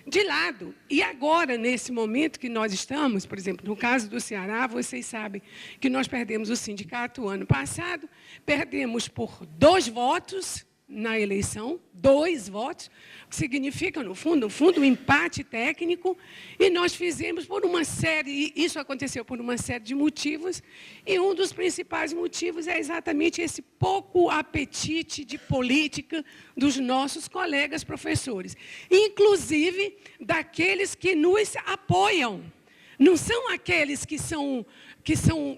de lado. E agora, nesse momento que nós estamos, por exemplo, no caso do Ceará, vocês sabem que nós perdemos o sindicato ano passado, perdemos por 2 votos na eleição, 2 votos, que significa, no fundo, um empate técnico, e nós fizemos por uma série, isso aconteceu por uma série de motivos, e um dos principais motivos é exatamente esse pouco apetite de política dos nossos colegas professores, inclusive daqueles que nos apoiam. Não são aqueles que são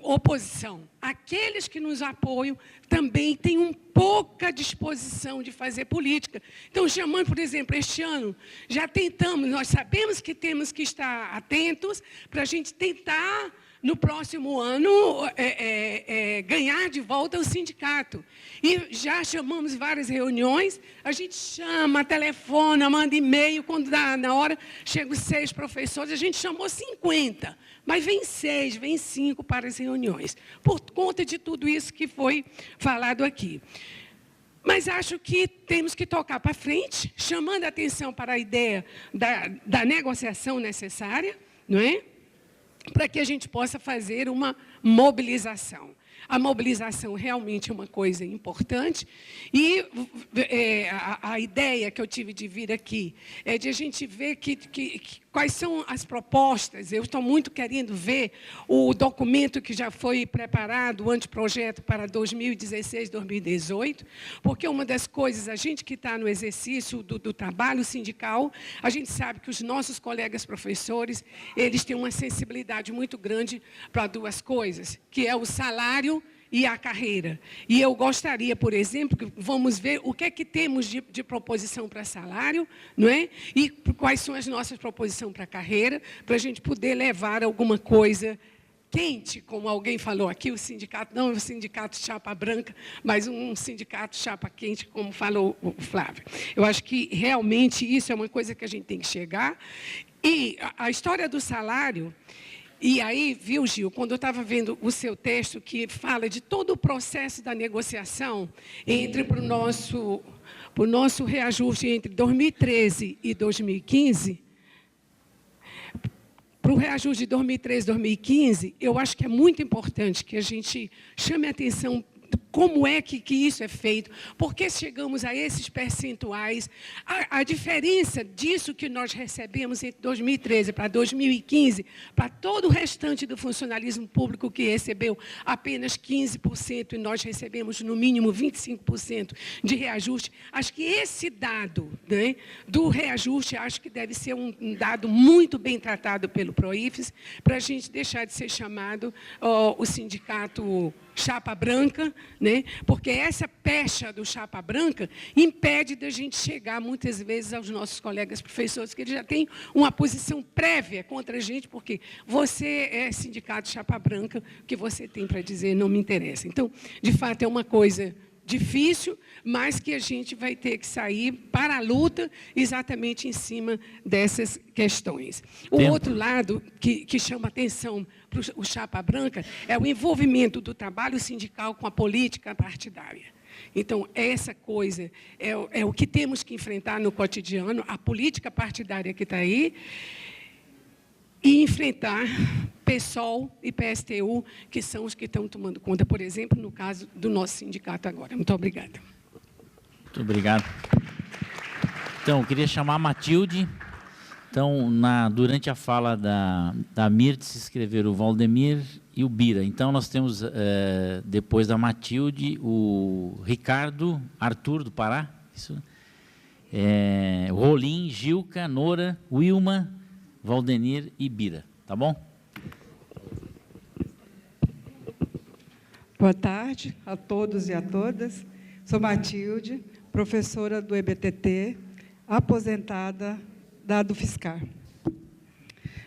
oposição. Aqueles que nos apoiam também têm pouca disposição de fazer política. Então, chamando, por exemplo, este ano, já tentamos, nós sabemos que temos que estar atentos para a gente tentar, no próximo ano, ganhar de volta o sindicato. E já chamamos várias reuniões, a gente chama, telefona, manda e-mail, quando dá na hora, chegam os 6 professores, a gente chamou 50, mas vem 6, vem 5 para as reuniões, por conta de tudo isso que foi falado aqui. Mas acho que temos que tocar para frente, chamando a atenção para a ideia da negociação necessária, não é? Para que a gente possa fazer uma mobilização. A mobilização realmente é uma coisa importante e a ideia que eu tive de vir aqui é de a gente ver quais são as propostas. Eu estou muito querendo ver o documento que já foi preparado, o anteprojeto para 2016, 2018, porque uma das coisas, a gente que está no exercício do trabalho sindical, a gente sabe que os nossos colegas professores, eles têm uma sensibilidade muito grande para 2 coisas, que é o salário e a carreira. E eu gostaria, por exemplo, que vamos ver o que é que temos de proposição para salário, não é? E quais são as nossas proposições para carreira, para a gente poder levar alguma coisa quente, como alguém falou aqui, o sindicato, não é um sindicato chapa branca, mas um sindicato chapa quente, como falou o Flávio. Eu acho que, realmente, isso é uma coisa que a gente tem que chegar. E a história do salário... E aí, viu, Gil, quando eu estava vendo o seu texto, que fala de todo o processo da negociação para o nosso reajuste entre 2013 e 2015, para o reajuste de 2013 e 2015, eu acho que é muito importante que a gente chame a atenção como é que isso é feito, por que chegamos a esses percentuais, a diferença disso que nós recebemos entre 2013 para 2015, para todo o restante do funcionalismo público que recebeu apenas 15% e nós recebemos no mínimo 25% de reajuste. Acho que esse dado, né, do reajuste, acho que deve ser um dado muito bem tratado pelo PROIFES, para a gente deixar de ser chamado o sindicato chapa branca, né? Porque essa pecha do chapa branca impede da gente chegar, muitas vezes, aos nossos colegas professores, que eles já têm uma posição prévia contra a gente, porque você é sindicato chapa branca, o que você tem para dizer não me interessa. Então, de fato, é uma coisa difícil, mas que a gente vai ter que sair para a luta exatamente em cima dessas questões. O outro lado que chama atenção para o chapa branca é o envolvimento do trabalho sindical com a política partidária. Então, essa coisa é o que temos que enfrentar no cotidiano, a política partidária que está aí, e enfrentar PSOL e PSTU, que são os que estão tomando conta, por exemplo, no caso do nosso sindicato agora. Muito obrigada. Muito obrigado. Então, eu queria chamar a Matilde. Então, durante a fala da Mirtz, se escreveram o Valdemir e o Bira. Então, nós temos, depois da Matilde, o Ricardo Arthur, do Pará, isso? Rolim, Gilca, Nora, Wilma, Valdenir e Bira, tá bom? Boa tarde a todos e a todas. Sou Matilde, professora do EBTT, aposentada da Dufiscar.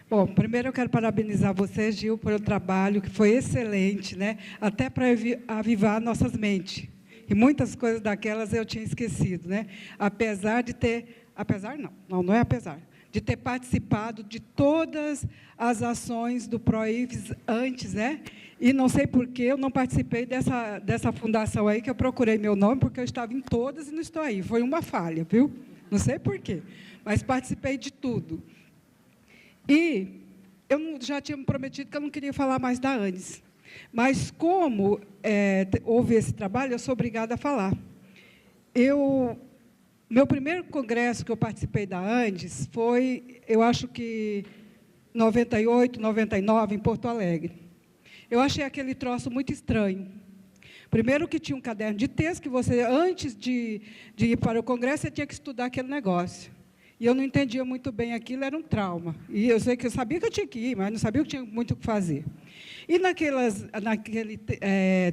Bom, primeiro eu quero parabenizar você, Gil, pelo trabalho, que foi excelente, né? Até para avivar nossas mentes. E muitas coisas daquelas eu tinha esquecido, né? Apesar de ter... Apesar não é apesar. De ter participado de todas as ações do PROIFES antes, né? E não sei por que eu não participei dessa fundação aí, que eu procurei meu nome, porque eu estava em todas e não estou aí. Foi uma falha, viu? Não sei por quê, mas participei de tudo. E eu já tinha me prometido que eu não queria falar mais da ANDES. Mas, como houve esse trabalho, eu sou obrigada a falar. Meu primeiro congresso que eu participei da ANDES foi, eu acho que, 98, 99, em Porto Alegre. Eu achei aquele troço muito estranho. Primeiro que tinha um caderno de texto, que você, antes de ir para o congresso, você tinha que estudar aquele negócio. E eu não entendia muito bem aquilo, era um trauma. E eu sabia que eu tinha que ir, mas não sabia que tinha muito o que fazer. E naquele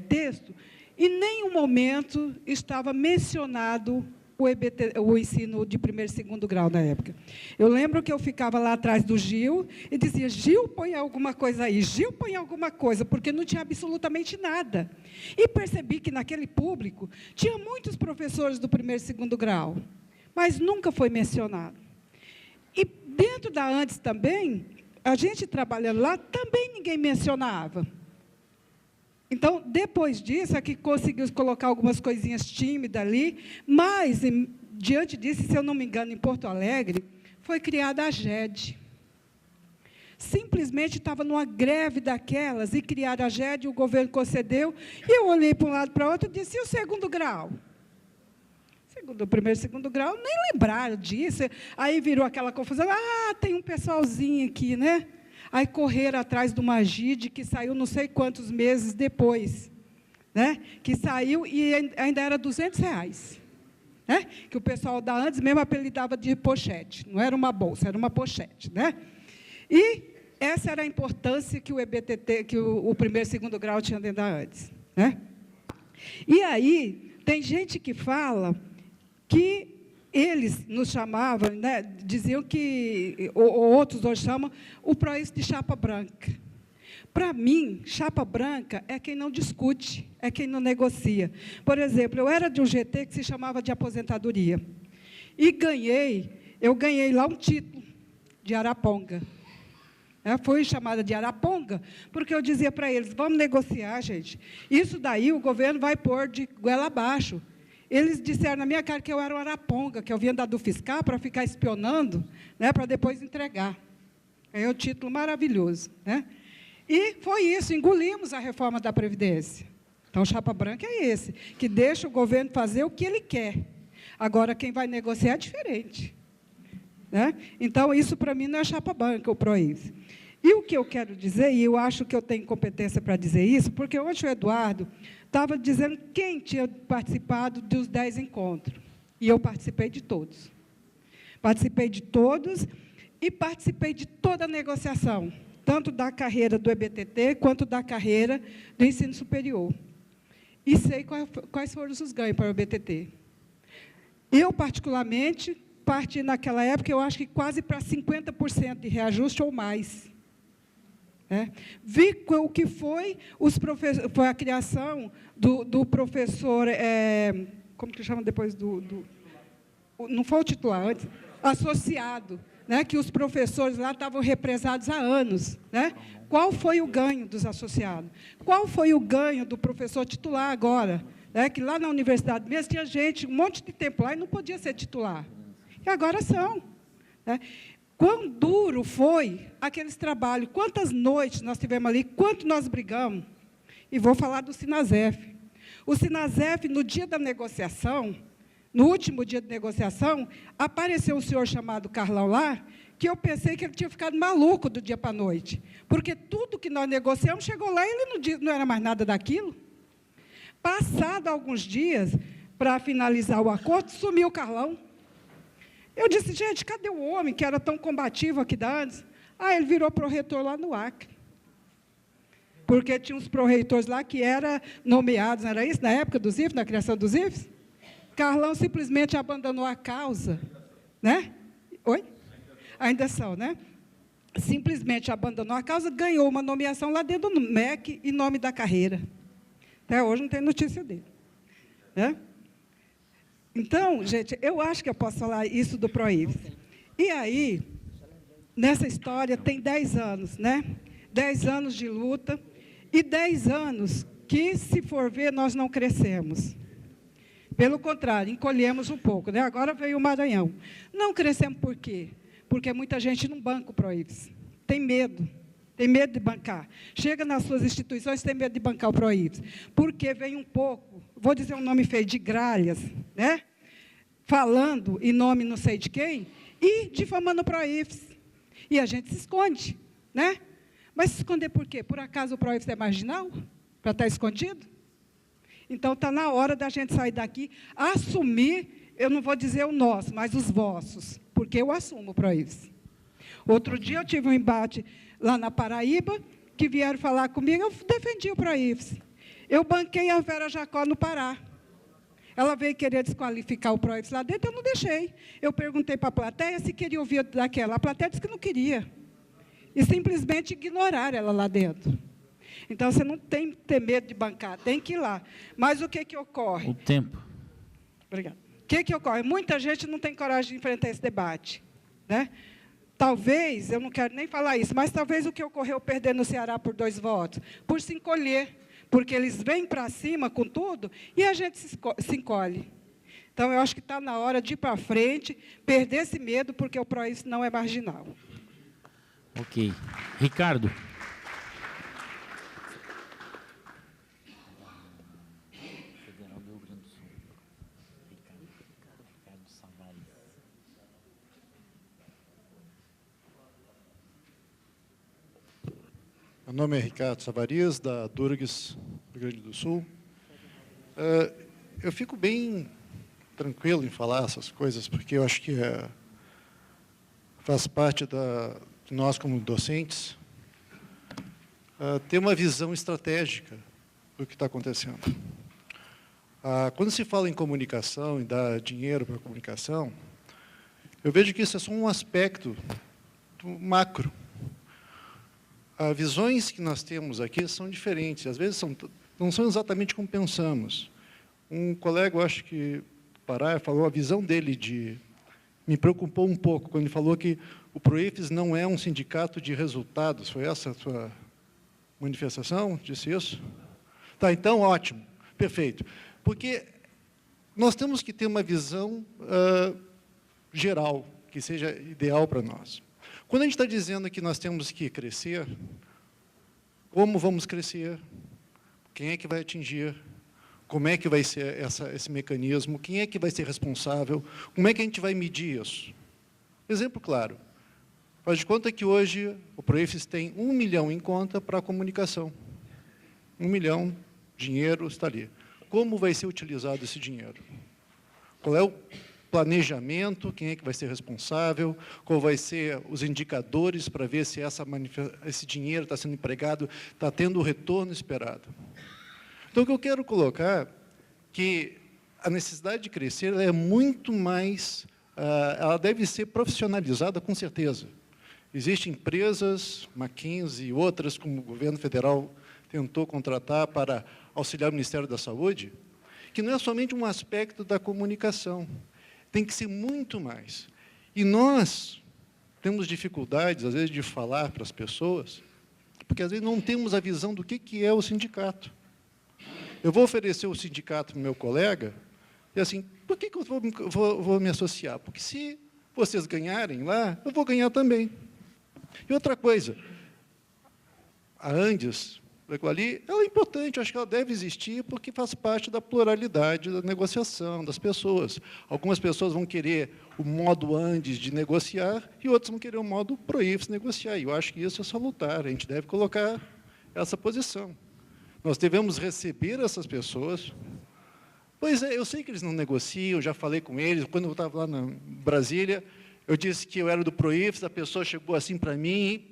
texto, em nenhum momento estava mencionado o ensino de primeiro e segundo grau na época. Eu lembro que eu ficava lá atrás do Gil e dizia, Gil, põe alguma coisa aí, Gil, põe alguma coisa, porque não tinha absolutamente nada. E percebi que naquele público tinha muitos professores do primeiro e segundo grau, mas nunca foi mencionado. E dentro da ANDES também, a gente trabalhando lá, também ninguém mencionava. Então, depois disso, é que conseguimos colocar algumas coisinhas tímidas ali, mas, diante disso, se eu não me engano, em Porto Alegre, foi criada a GED. Simplesmente estava numa greve daquelas, e criaram a GED, o governo concedeu, e eu olhei para um lado para o outro e disse, e o segundo grau? O primeiro e segundo grau, nem lembraram disso. Aí virou aquela confusão, tem um pessoalzinho aqui, né? Aí correram atrás do Magide, que saiu não sei quantos meses depois, né? Que saiu e ainda era R$200, né? Que o pessoal da ANDES mesmo apelidava de pochete. Não era uma bolsa, era uma pochete, né? E essa era a importância que o EBTT, que o primeiro e segundo grau tinha dentro da ANDES, né? E aí, tem gente que fala que eles nos chamavam, né, diziam que, ou outros hoje chamam, o PROIFES de chapa branca. Para mim, chapa branca é quem não discute, é quem não negocia. Por exemplo, eu era de um GT que se chamava de aposentadoria. E eu ganhei lá um título de Araponga. Foi chamada de Araponga, porque eu dizia para eles, vamos negociar, gente. Isso daí o governo vai pôr de goela abaixo. Eles disseram na minha cara que eu era um Araponga, que eu vinha da Dufiscar para ficar espionando, né, para depois entregar. É o título maravilhoso, né? E foi isso, engolimos a reforma da Previdência. Então, chapa branca é esse, que deixa o governo fazer o que ele quer. Agora, quem vai negociar é diferente, né? Então, isso, para mim, não é chapa branca, o PROIFES. E o que eu quero dizer, e eu acho que eu tenho competência para dizer isso, porque ontem o Eduardo estava dizendo quem tinha participado dos 10 encontros. E eu participei de todos. Participei de todos e participei de toda a negociação, tanto da carreira do EBTT, quanto da carreira do ensino superior. E sei quais foram os ganhos para o EBTT. Eu, particularmente, parti naquela época, eu acho que quase para 50% de reajuste ou mais. Vi o que foi a criação do professor, como que chama depois não foi o titular, antes, associado, né, que os professores lá estavam represados há anos, né? Qual foi o ganho dos associados? Qual foi o ganho do professor titular agora? Né, que lá na universidade mesmo tinha gente, um monte de tempo lá, e não podia ser titular. E agora são. Né? Quão duro foi aqueles trabalhos, quantas noites nós tivemos ali, quanto nós brigamos. E vou falar do Sinasef. O Sinasef, no dia da negociação, no último dia de negociação, apareceu um senhor chamado Carlão lá, que eu pensei que ele tinha ficado maluco do dia para a noite. Porque tudo que nós negociamos, chegou lá e ele não era mais nada daquilo. Passado alguns dias, para finalizar o acordo, sumiu o Carlão. Eu disse, gente, cadê o homem que era tão combativo aqui da ANDES? Ele virou proretor lá no Acre. porque tinha uns pró-reitores lá que eram nomeados, não era isso? Na época dos IFES, na criação dos IFES? Carlão simplesmente abandonou a causa, né? Oi? Ainda são, né? Simplesmente abandonou a causa, ganhou uma nomeação lá dentro do MEC em nome da carreira. Até hoje não tem notícia dele. Né? Então, gente, eu acho que eu posso falar isso do PROIFES. E aí, nessa história, tem 10 anos, né? 10 anos de luta e 10 anos que, se for ver, nós não crescemos. Pelo contrário, encolhemos um pouco. Né? Agora veio o Maranhão. Não crescemos por quê? Porque muita gente não banca o PROIFES. Tem medo de bancar. Chega nas suas instituições, tem medo de bancar o PROIFES. Porque vem um pouco, vou dizer um nome feio, de gralhas, né? Falando em nome não sei de quem, e difamando o PROIFES. E a gente se esconde, né? Mas se esconder por quê? Por acaso o PROIFES é marginal? Para estar escondido? Então, está na hora da gente sair daqui, assumir, eu não vou dizer o nosso, mas os vossos, porque eu assumo o PROIFES. Outro dia eu tive um embate lá na Paraíba, que vieram falar comigo, eu defendi o PROIFES. Eu banquei a Vera Jacó no Pará. Ela veio querer desqualificar o PROIFES lá dentro, eu não deixei. Eu perguntei para a plateia se queria ouvir daquela. A plateia disse que não queria. E simplesmente ignoraram ela lá dentro. Então, você não tem que ter medo de bancar, tem que ir lá. Mas o que ocorre? O tempo. Obrigada. O que ocorre? Muita gente não tem coragem de enfrentar esse debate. Né? Talvez, eu não quero nem falar isso, mas talvez o que ocorreu perder no Ceará por 2 votos, por se encolher, porque eles vêm para cima com tudo e a gente se encolhe. Então, eu acho que está na hora de ir para frente, perder esse medo, porque o PROIFES não é marginal. Ok. Ricardo. Meu nome é Ricardo Savarias, da Durgues, Rio Grande do Sul. Eu fico bem tranquilo em falar essas coisas, porque eu acho que faz parte de nós, como docentes, ter uma visão estratégica do que está acontecendo. Quando se fala em comunicação e dar dinheiro para a comunicação, eu vejo que isso é só um aspecto do macro. As visões que nós temos aqui são diferentes, às vezes não são exatamente como pensamos. Um colega, eu acho que Pará, falou a visão dele me preocupou um pouco, quando ele falou que o PROIFES não é um sindicato de resultados. Foi essa a sua manifestação? Disse isso? Tá, então, ótimo, perfeito. Porque nós temos que ter uma visão geral, que seja ideal para nós. Quando a gente está dizendo que nós temos que crescer, como vamos crescer? Quem é que vai atingir? Como é que vai ser esse mecanismo? Quem é que vai ser responsável? Como é que a gente vai medir isso? Exemplo claro. Faz de conta que hoje o PROIFES tem 1 milhão em conta para a comunicação. 1 milhão, dinheiro está ali. Como vai ser utilizado esse dinheiro? Qual é o planejamento, quem é que vai ser responsável, qual vai ser os indicadores para ver se esse dinheiro está sendo empregado, está tendo o retorno esperado. Então, o que eu quero colocar é que a necessidade de crescer ela é muito mais, ela deve ser profissionalizada, com certeza. Existem empresas, McKinsey e outras, como o governo federal tentou contratar para auxiliar o Ministério da Saúde, que não é somente um aspecto da comunicação, tem que ser muito mais. E nós temos dificuldades, às vezes, de falar para as pessoas, porque, às vezes, não temos a visão do que é o sindicato. Eu vou oferecer o sindicato para o meu colega, e assim, por que eu vou me associar? Porque se vocês ganharem lá, eu vou ganhar também. E outra coisa, a Andes, ali, ela é importante, acho que ela deve existir porque faz parte da pluralidade da negociação das pessoas. Algumas pessoas vão querer o modo Andes de negociar e outras vão querer o modo PROIFES negociar. E eu acho que isso é salutar, a gente deve colocar essa posição. Nós devemos receber essas pessoas. Pois é, eu sei que eles não negociam, já falei com eles, quando eu estava lá na Brasília, eu disse que eu era do PROIFES, a pessoa chegou assim para mim,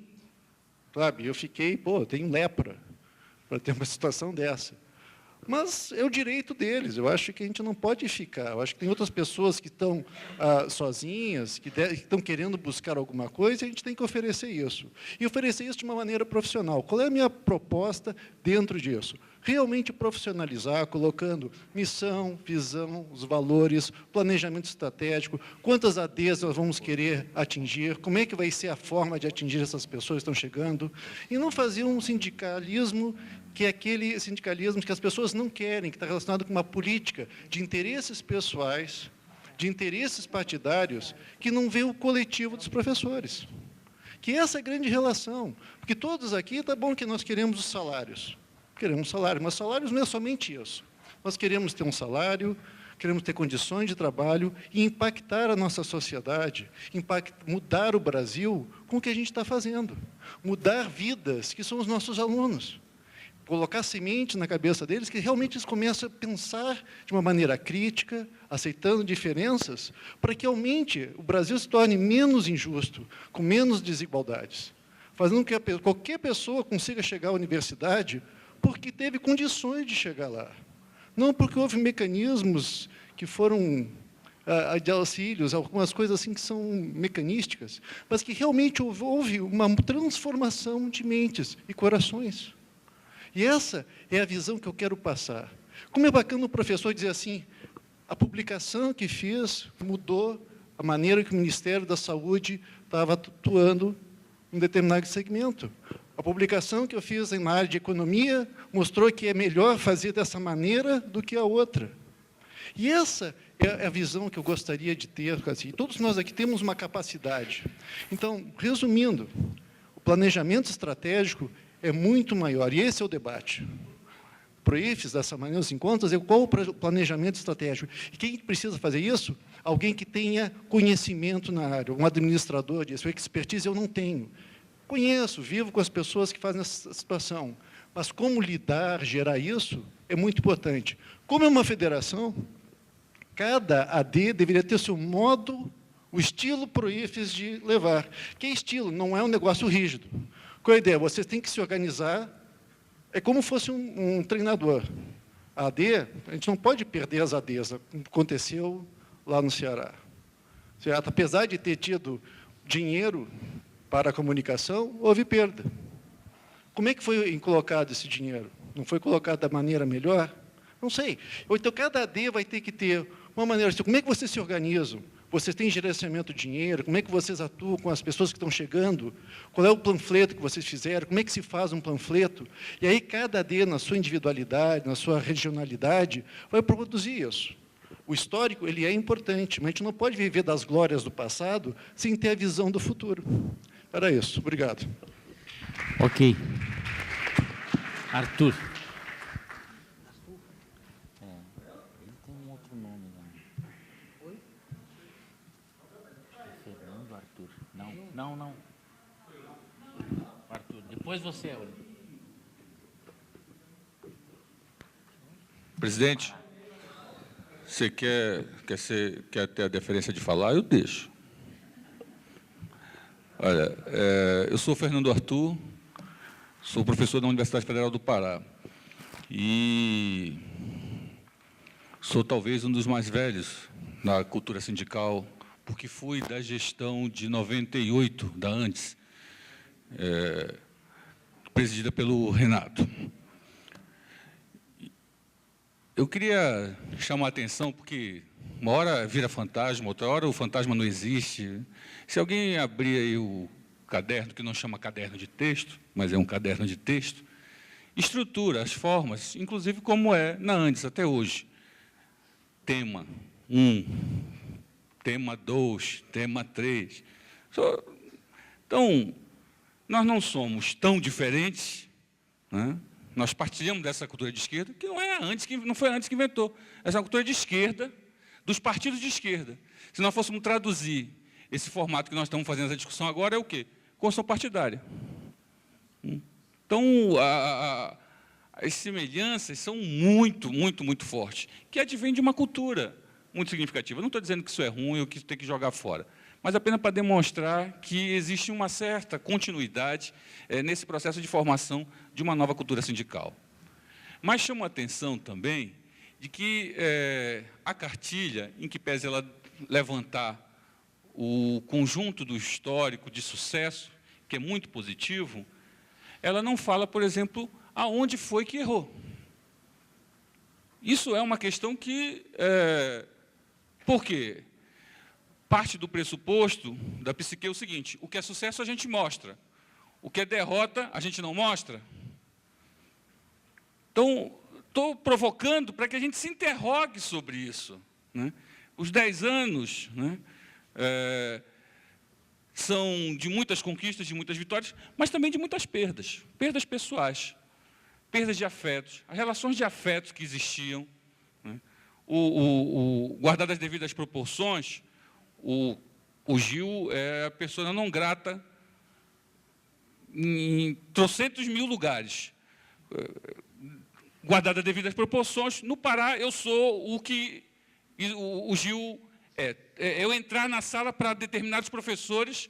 sabe, eu fiquei, eu tenho lepra. para ter uma situação dessa. Mas é o direito deles, eu acho que a gente não pode ficar. Eu acho que tem outras pessoas que estão sozinhas, que estão querendo buscar alguma coisa, e a gente tem que oferecer isso. E oferecer isso de uma maneira profissional. Qual é a minha proposta dentro disso? Realmente profissionalizar, colocando missão, visão, os valores, planejamento estratégico, quantas ADs nós vamos querer atingir, como é que vai ser a forma de atingir essas pessoas que estão chegando, e não fazer um sindicalismo que é aquele sindicalismo que as pessoas não querem, que está relacionado com uma política de interesses pessoais, de interesses partidários, que não vê o coletivo dos professores. Que essa é a grande relação. Porque todos aqui, está bom que nós queremos os salários. Queremos salário, mas salários não é somente isso. Nós queremos ter um salário, queremos ter condições de trabalho e impactar a nossa sociedade, mudar o Brasil com o que a gente está fazendo. Mudar vidas, que são os nossos alunos. Colocar semente na cabeça deles, que realmente eles comecem a pensar de uma maneira crítica, aceitando diferenças, para que realmente o Brasil se torne menos injusto, com menos desigualdades, fazendo com que qualquer pessoa consiga chegar à universidade porque teve condições de chegar lá. Não porque houve mecanismos que foram de auxílios, algumas coisas assim que são mecanísticas, mas que realmente houve uma transformação de mentes e corações. E essa é a visão que eu quero passar. Como é bacana o professor dizer assim, a publicação que fiz mudou a maneira que o Ministério da Saúde estava atuando em determinado segmento. A publicação que eu fiz na área de economia mostrou que é melhor fazer dessa maneira do que a outra. E essa é a visão que eu gostaria de ter. Assim. Todos nós aqui temos uma capacidade. Então, resumindo, o planejamento estratégico é muito maior, e esse é o debate. Para o IFES, dessa maneira, os encontros, qual o planejamento estratégico? E quem precisa fazer isso? Alguém que tenha conhecimento na área, um administrador disso, expertise eu não tenho. Conheço, vivo com as pessoas que fazem essa situação, mas como lidar, gerar isso, é muito importante. Como é uma federação, cada AD deveria ter o seu modo, o estilo para o IFES de levar. Que estilo? Não é um negócio rígido. Qual é a ideia? Você tem que se organizar, é como fosse um treinador. A AD, a gente não pode perder as ADs, aconteceu lá no Ceará. Certo? Apesar de ter tido dinheiro para a comunicação, houve perda. Como é que foi colocado esse dinheiro? Não foi colocado da maneira melhor? Não sei. Então, cada AD vai ter que ter uma maneira assim, como é que vocês se organizam? Vocês têm gerenciamento de dinheiro? Como é que vocês atuam com as pessoas que estão chegando? Qual é o panfleto que vocês fizeram? Como é que se faz um panfleto? E aí, cada AD, na sua individualidade, na sua regionalidade, vai produzir isso. O histórico, ele é importante, mas a gente não pode viver das glórias do passado sem ter a visão do futuro. Era isso. Obrigado. Ok. Arthur. Tem um outro nome lá. Oi? Fernando Arthur. Não. Arthur. Depois você, Olho. Presidente, você quer ter a deferência de falar? Eu deixo. Olha, eu sou Fernando Arthur, sou professor da Universidade Federal do Pará e sou talvez um dos mais velhos na cultura sindical, porque fui da gestão de 98, da antes, presidida pelo Renato. Eu queria chamar a atenção, porque uma hora vira fantasma, outra hora o fantasma não existe. Se alguém abrir aí o caderno, que não chama caderno de texto, mas é um caderno de texto, estrutura as formas, inclusive como é na Andes até hoje. Tema 1, tema 2, tema 3. Então, nós não somos tão diferentes, né? Nós partilhamos dessa cultura de esquerda, que não foi antes que inventou. Essa é uma cultura de esquerda, dos partidos de esquerda. Se nós fôssemos traduzir esse formato que nós estamos fazendo essa discussão agora, é o quê? Construção partidária. Então, as semelhanças são muito fortes, que advém de uma cultura muito significativa. Eu não estou dizendo que isso é ruim ou que isso tem que jogar fora, mas apenas para demonstrar que existe uma certa continuidade nesse processo de formação de uma nova cultura sindical. Mas chama a atenção também de que a cartilha, em que pese ela levantar o conjunto do histórico de sucesso, que é muito positivo, ela não fala, por exemplo, aonde foi que errou. Isso é uma questão que... por quê? Parte do pressuposto da psique é o seguinte: o que é sucesso a gente mostra, o que é derrota a gente não mostra. Então, estou provocando para que a gente se interrogue sobre isso, né? Os 10 anos, né, são de muitas conquistas, de muitas vitórias, mas também de muitas perdas. Perdas pessoais, perdas de afetos, as relações de afetos que existiam, né? Guardadas as devidas proporções, o Gil é a pessoa não grata em trocentos mil lugares. Guardadas as devidas proporções, no Pará eu sou o que o Gil é. Eu entrar na sala para determinados professores,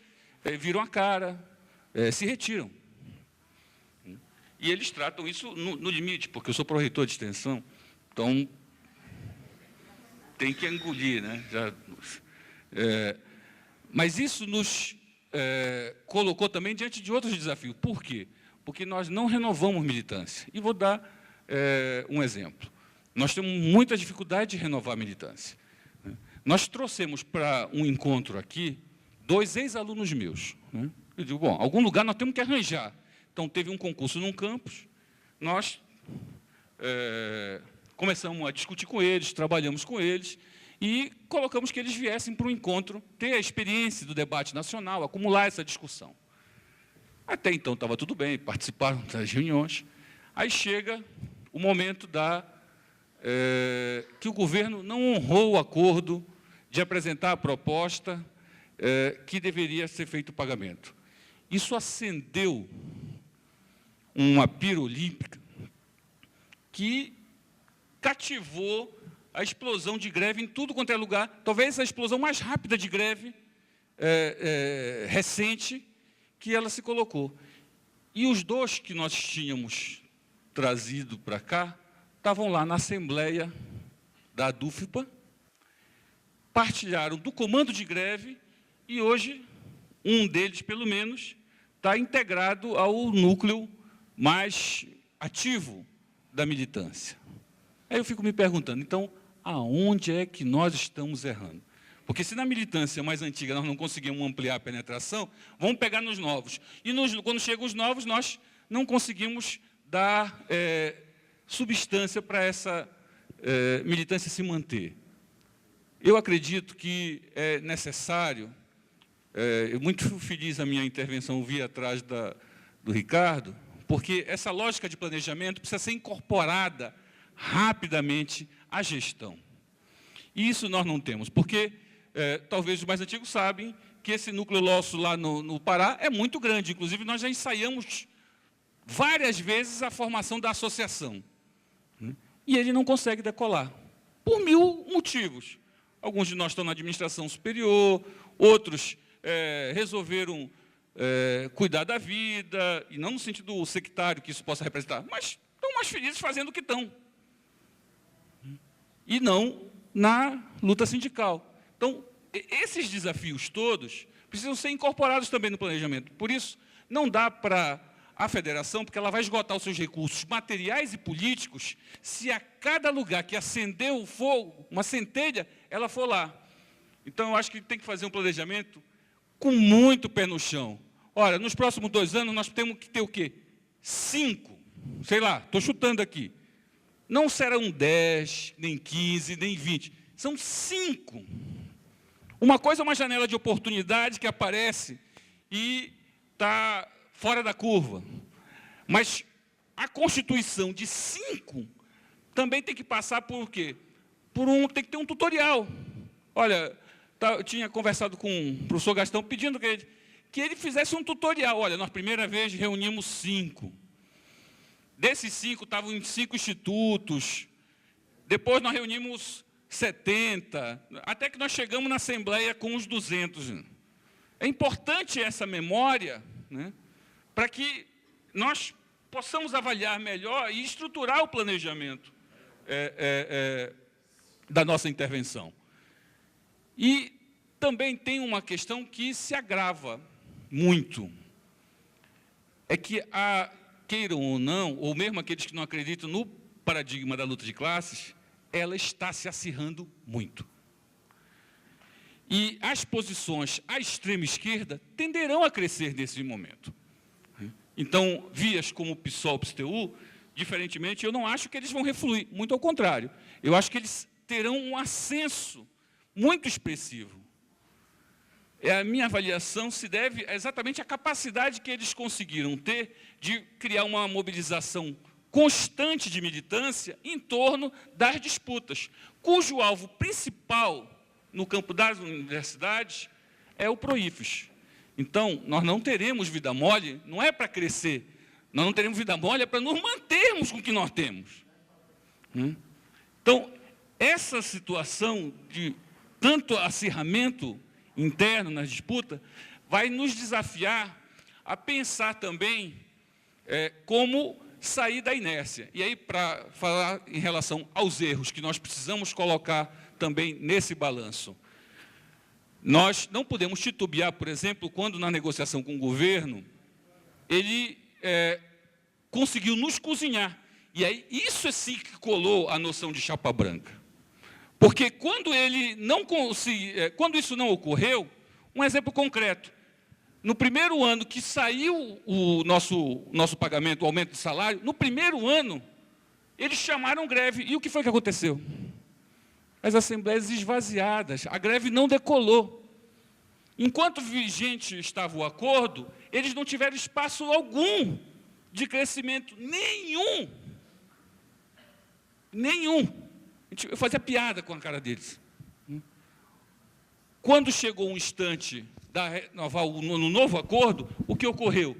viram a cara, se retiram. E eles tratam isso no limite, porque eu sou pró-reitor de extensão, então tem que engolir, né? Mas isso nos colocou também diante de outros desafios. Por quê? Porque nós não renovamos militância. E vou dar um exemplo. Nós temos muita dificuldade de renovar a militância. Nós trouxemos para um encontro aqui 2 ex-alunos meus, né? Eu digo, bom, algum lugar nós temos que arranjar. Então, teve um concurso num campus, nós começamos a discutir com eles, trabalhamos com eles, e colocamos que eles viessem para o encontro, ter a experiência do debate nacional, acumular essa discussão. Até então estava tudo bem, participaram das reuniões. Aí chega o momento que o governo não honrou o acordo de apresentar a proposta que deveria ser feito o pagamento. Isso acendeu uma pira olímpica que cativou a explosão de greve em tudo quanto é lugar, talvez a explosão mais rápida de greve recente que ela se colocou. E os 2 que nós tínhamos trazido para cá estavam lá na Assembleia da ADUFPA, partilharam do comando de greve e hoje um deles, pelo menos, está integrado ao núcleo mais ativo da militância. Aí eu fico me perguntando, então, aonde é que nós estamos errando? Porque se na militância mais antiga nós não conseguimos ampliar a penetração, vamos pegar nos novos. E quando chegam os novos, nós não conseguimos dar substância para essa militância se manter. Eu acredito que é necessário, muito feliz a minha intervenção vir atrás do Ricardo, porque essa lógica de planejamento precisa ser incorporada rapidamente à gestão. E isso nós não temos, porque talvez os mais antigos sabem que esse núcleo nosso lá no Pará é muito grande. Inclusive, nós já ensaiamos várias vezes a formação da associação, né? E ele não consegue decolar, por 1000 motivos. Alguns de nós estão na administração superior, outros resolveram cuidar da vida, e não no sentido sectário que isso possa representar, mas estão mais felizes fazendo o que estão, e não na luta sindical. Então, esses desafios todos precisam ser incorporados também no planejamento. Por isso, não dá para a federação, porque ela vai esgotar os seus recursos materiais e políticos, se a cada lugar que acendeu o fogo, uma centelha, ela for lá. Então, eu acho que tem que fazer um planejamento com muito pé no chão. Olha, nos próximos 2 anos, nós temos que ter o quê? 5, sei lá, estou chutando aqui. Não serão 10, nem 15, nem 20, são 5. Uma coisa é uma janela de oportunidade que aparece e está fora da curva. Mas a constituição de 5 também tem que passar por quê? Tem que ter um tutorial. Olha, eu tinha conversado com o professor Gastão pedindo que ele fizesse um tutorial. Olha, nós primeira vez reunimos 5. Desses 5 estavam em 5 institutos. Depois nós reunimos 70, até que nós chegamos na Assembleia com os 200. É importante essa memória, né, para que nós possamos avaliar melhor e estruturar o planejamento da nossa intervenção. E também tem uma questão que se agrava muito. É que, queiram ou não, ou mesmo aqueles que não acreditam no paradigma da luta de classes, ela está se acirrando muito. E as posições à extrema esquerda tenderão a crescer nesse momento. Então, vias como o PSOL, PSTU, diferentemente, eu não acho que eles vão refluir, muito ao contrário. Eu acho que eles terão um ascenso muito expressivo. A minha avaliação se deve exatamente à capacidade que eles conseguiram ter de criar uma mobilização constante de militância em torno das disputas, cujo alvo principal no campo das universidades é o PROIFES. Então, nós não teremos vida mole, não é para crescer, nós não teremos vida mole, é para nos mantermos com o que nós temos. Então, essa situação de tanto acirramento interno nas disputas vai nos desafiar a pensar também como sair da inércia. E aí, para falar em relação aos erros que nós precisamos colocar também nesse balanço, nós não podemos titubear, por exemplo, quando na negociação com o governo, ele conseguiu nos cozinhar. E aí, isso sim que colou a noção de chapa branca. Porque quando ele não quando isso não ocorreu, um exemplo concreto, no primeiro ano que saiu o nosso pagamento, o aumento de salário, no primeiro ano, eles chamaram greve. E o que foi que aconteceu? As assembleias esvaziadas, a greve não decolou. Enquanto vigente estava o acordo, eles não tiveram espaço algum de crescimento, nenhum. Eu fazia piada com a cara deles. Quando chegou um instante da renovar no novo acordo, o que ocorreu?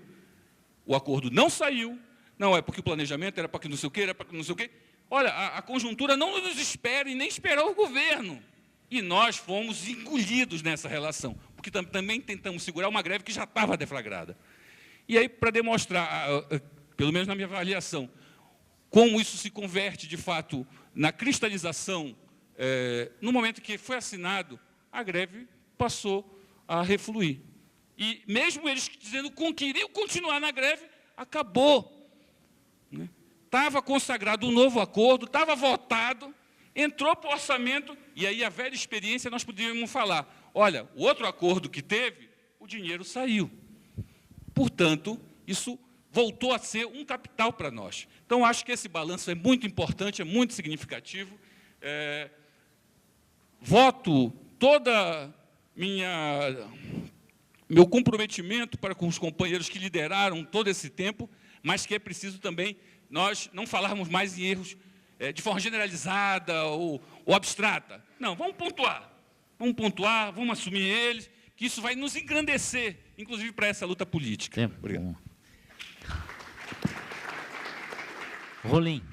O acordo não saiu, não é porque o planejamento era para que não sei o quê, era para que não sei o quê. Olha, a conjuntura não nos espera e nem esperou o governo. E nós fomos engolidos nessa relação, porque também tentamos segurar uma greve que já estava deflagrada. E aí, para demonstrar, pelo menos na minha avaliação, como isso se converte, de fato, na cristalização, no momento que foi assinado, a greve passou a refluir. E mesmo eles dizendo que queriam continuar na greve, acabou. Estava consagrado um novo acordo, estava votado, entrou para o orçamento, e aí a velha experiência nós poderíamos falar, olha, o outro acordo que teve, o dinheiro saiu. Portanto, isso voltou a ser um capital para nós. Então, acho que esse balanço é muito importante, é muito significativo. Voto toda meu comprometimento para com os companheiros que lideraram todo esse tempo, mas que é preciso também nós não falarmos mais em erros de forma generalizada ou abstrata. Não, vamos pontuar, vamos assumir eles, que isso vai nos engrandecer, inclusive para essa luta política. Tempo. Obrigado. Rolim.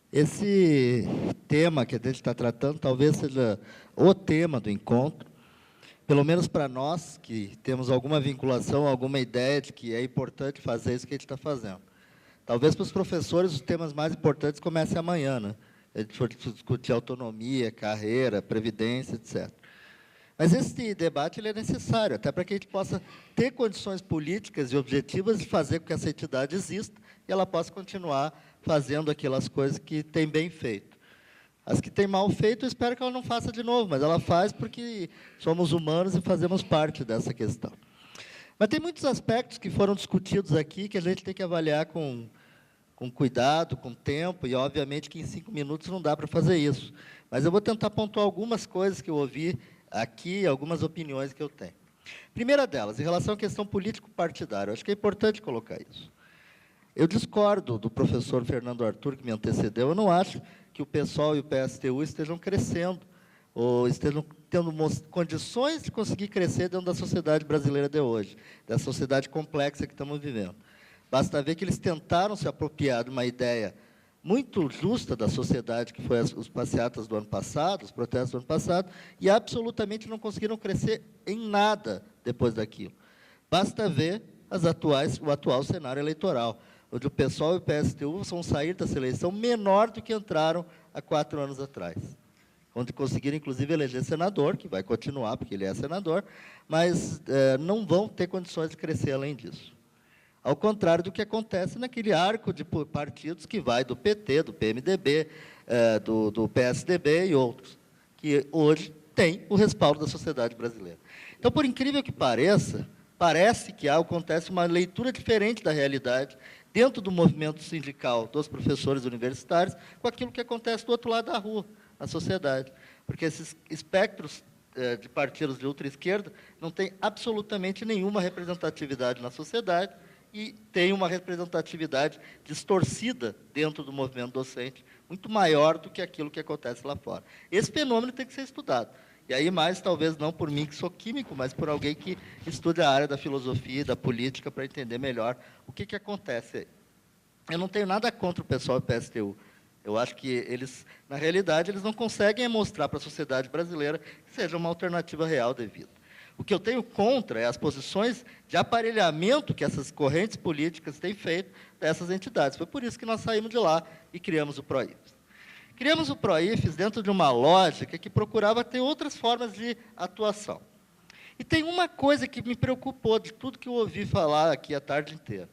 Esse tema que a gente está tratando talvez seja o tema do encontro, pelo menos para nós, que temos alguma vinculação, alguma ideia de que é importante fazer isso que a gente está fazendo. Talvez para os professores os temas mais importantes comecem amanhã, né? A gente for discutir autonomia, carreira, previdência, etc. Mas esse debate ele é necessário, até para que a gente possa ter condições políticas e objetivas de fazer com que essa entidade exista e ela possa continuar fazendo aquelas coisas que tem bem feito. As que tem mal feito, eu espero que ela não faça de novo, mas ela faz porque somos humanos e fazemos parte dessa questão. Mas tem muitos aspectos que foram discutidos aqui que a gente tem que avaliar com cuidado, com tempo, e obviamente que em 5 minutos não dá para fazer isso. Mas eu vou tentar pontuar algumas coisas que eu ouvi aqui, algumas opiniões que eu tenho. Primeira delas, em relação à questão político-partidária, acho que é importante colocar isso. Eu discordo do professor Fernando Arthur, que me antecedeu. Eu não acho que o PSOL e o PSTU estejam crescendo, ou estejam tendo condições de conseguir crescer dentro da sociedade brasileira de hoje, da sociedade complexa que estamos vivendo. Basta ver que eles tentaram se apropriar de uma ideia muito justa da sociedade, que foi os passeatas do ano passado, os protestos do ano passado, e absolutamente não conseguiram crescer em nada depois daquilo. Basta ver o atual cenário eleitoral, onde o PSOL e o PSTU vão sair dessa eleição menor do que entraram há 4 anos atrás, onde conseguiram, inclusive, eleger senador, que vai continuar, porque ele é senador, mas não vão ter condições de crescer além disso. Ao contrário do que acontece naquele arco de partidos que vai do PT, do PMDB, do PSDB e outros, que hoje têm o respaldo da sociedade brasileira. Então, por incrível que pareça, parece que acontece uma leitura diferente da realidade dentro do movimento sindical dos professores universitários com aquilo que acontece do outro lado da rua, na sociedade. Porque esses espectros de partidos de ultra-esquerda não têm absolutamente nenhuma representatividade na sociedade e tem uma representatividade distorcida dentro do movimento docente, muito maior do que aquilo que acontece lá fora. Esse fenômeno tem que ser estudado. E aí, mais, talvez não por mim, que sou químico, mas por alguém que estuda a área da filosofia e da política para entender melhor o que acontece aí. Eu não tenho nada contra o pessoal do PSTU. Eu acho que eles, na realidade, eles não conseguem mostrar para a sociedade brasileira que seja uma alternativa real de vida. O que eu tenho contra é as posições de aparelhamento que essas correntes políticas têm feito dessas entidades. Foi por isso que nós saímos de lá e criamos o PROIFES. Criamos o PROIFES dentro de uma lógica que procurava ter outras formas de atuação. E tem uma coisa que me preocupou de tudo que eu ouvi falar aqui a tarde inteira.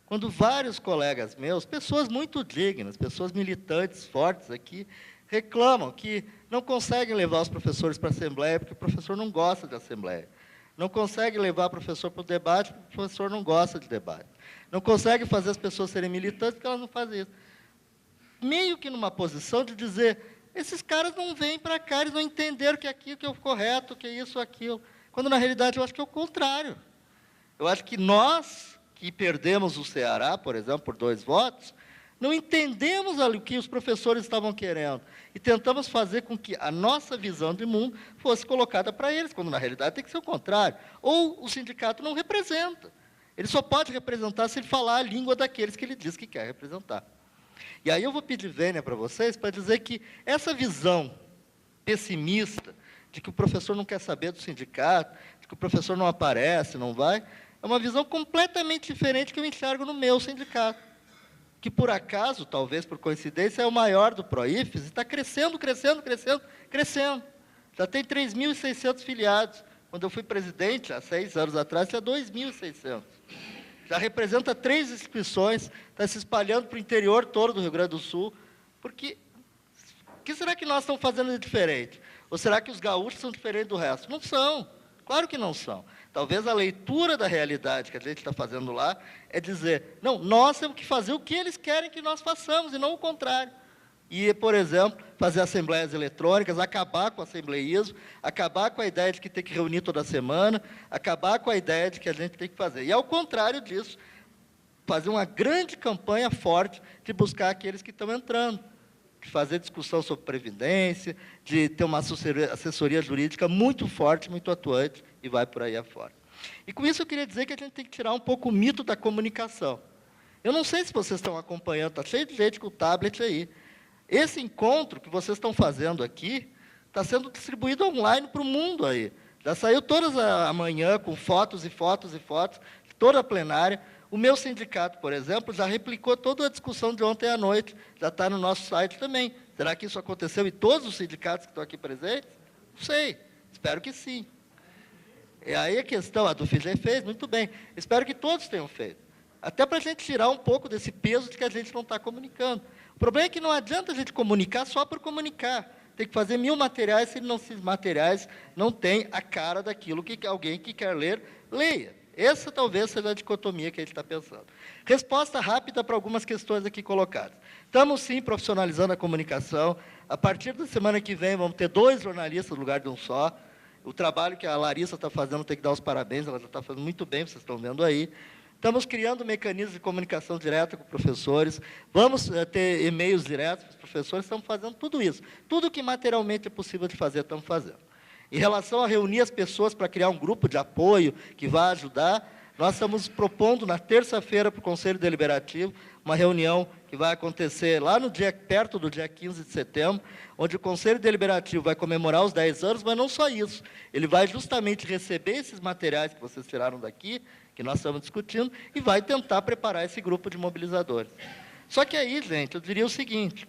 Quando vários colegas meus, pessoas muito dignas, pessoas militantes fortes aqui, reclamam que não conseguem levar os professores para a Assembleia porque o professor não gosta de Assembleia. Não consegue levar o professor para o debate porque o professor não gosta de debate. Não consegue fazer as pessoas serem militantes porque elas não fazem isso. Meio que numa posição de dizer, esses caras não vêm para cá, eles não entenderam que aquilo que é o correto, que é isso ou aquilo. Quando, na realidade, eu acho que é o contrário. Eu acho que nós, que perdemos o Ceará, por exemplo, por 2 votos, não entendemos o que os professores estavam querendo e tentamos fazer com que a nossa visão de mundo fosse colocada para eles, quando, na realidade, tem que ser o contrário. Ou o sindicato não representa. Ele só pode representar se ele falar a língua daqueles que ele diz que quer representar. E aí eu vou pedir vênia para vocês para dizer que essa visão pessimista de que o professor não quer saber do sindicato, de que o professor não aparece, não vai, é uma visão completamente diferente que eu enxergo no meu sindicato, que, por acaso, talvez por coincidência, é o maior do PROIFES, e está crescendo, crescendo, crescendo, crescendo. Já tem 3.600 filiados. Quando eu fui presidente, há 6 anos atrás, tinha 2.600. Já representa 3 instituições, está se espalhando para o interior todo do Rio Grande do Sul, porque o que será que nós estamos fazendo de diferente? Ou será que os gaúchos são diferentes do resto? Não são, claro que não são. Talvez a leitura da realidade que a gente está fazendo lá é dizer, não, nós temos que fazer o que eles querem que nós façamos, e não o contrário. E, por exemplo, fazer assembleias eletrônicas, acabar com o assembleísmo, acabar com a ideia de que tem que reunir toda semana, acabar com a ideia de que a gente tem que fazer. E, ao contrário disso, fazer uma grande campanha forte de buscar aqueles que estão entrando, de fazer discussão sobre previdência, de ter uma assessoria jurídica muito forte, muito atuante, e vai por aí afora. E, com isso, eu queria dizer que a gente tem que tirar um pouco o mito da comunicação. Eu não sei se vocês estão acompanhando, está cheio de gente com o tablet aí. Esse encontro que vocês estão fazendo aqui está sendo distribuído online para o mundo aí. Já saiu todas amanhã com fotos e fotos e fotos, toda a plenária. O meu sindicato, por exemplo, já replicou toda a discussão de ontem à noite, já está no nosso site também. Será que isso aconteceu em todos os sindicatos que estão aqui presentes? Não sei, espero que sim. E aí a questão, a do FIGE fez, muito bem. Espero que todos tenham feito. Até para a gente tirar um pouco desse peso de que a gente não está comunicando. O problema é que não adianta a gente comunicar só por comunicar. Tem que fazer 1000 materiais, se esses materiais não têm a cara daquilo que alguém que quer ler, leia. Essa talvez seja a dicotomia que a gente está pensando. Resposta rápida para algumas questões aqui colocadas. Estamos, sim, profissionalizando a comunicação. A partir da semana que vem, vamos ter 2 jornalistas no lugar de um só. O trabalho que a Larissa está fazendo, tem que dar os parabéns, ela já está fazendo muito bem, vocês estão vendo aí. Estamos criando mecanismos de comunicação direta com professores, vamos ter e-mails diretos com os professores, estamos fazendo tudo isso. Tudo que materialmente é possível de fazer, estamos fazendo. Em relação a reunir as pessoas para criar um grupo de apoio que vai ajudar, nós estamos propondo na terça-feira para o Conselho Deliberativo uma reunião que vai acontecer lá no dia, perto do dia 15 de setembro, onde o Conselho Deliberativo vai comemorar os 10 anos, mas não só isso. Ele vai justamente receber esses materiais que vocês tiraram daqui, que nós estamos discutindo, e vai tentar preparar esse grupo de mobilizadores. Só que aí, gente, eu diria o seguinte,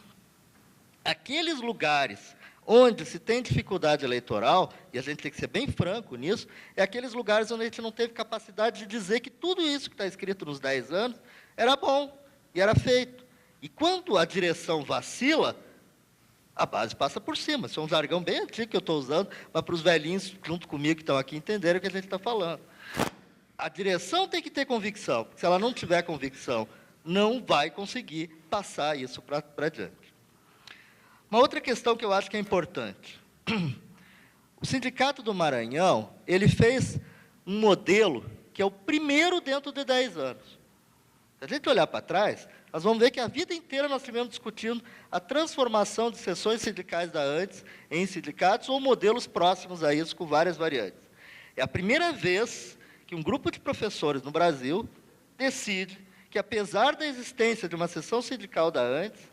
aqueles lugares onde se tem dificuldade eleitoral, e a gente tem que ser bem franco nisso, é aqueles lugares onde a gente não teve capacidade de dizer que tudo isso que está escrito nos 10 anos era bom e era feito. E quando a direção vacila, a base passa por cima. Isso é um jargão bem antigo que eu estou usando, mas para os velhinhos junto comigo que estão aqui entenderem o que a gente está falando. A direção tem que ter convicção, porque se ela não tiver convicção, não vai conseguir passar isso para adiante. Uma outra questão que eu acho que é importante. O Sindicato do Maranhão, ele fez um modelo que é o primeiro dentro de 10 anos. Se a gente olhar para trás, nós vamos ver que a vida inteira nós estivemos discutindo a transformação de seções sindicais da antes em sindicatos ou modelos próximos a isso, com várias variantes. É a primeira vez que um grupo de professores no Brasil decide que, apesar da existência de uma seção sindical da antes,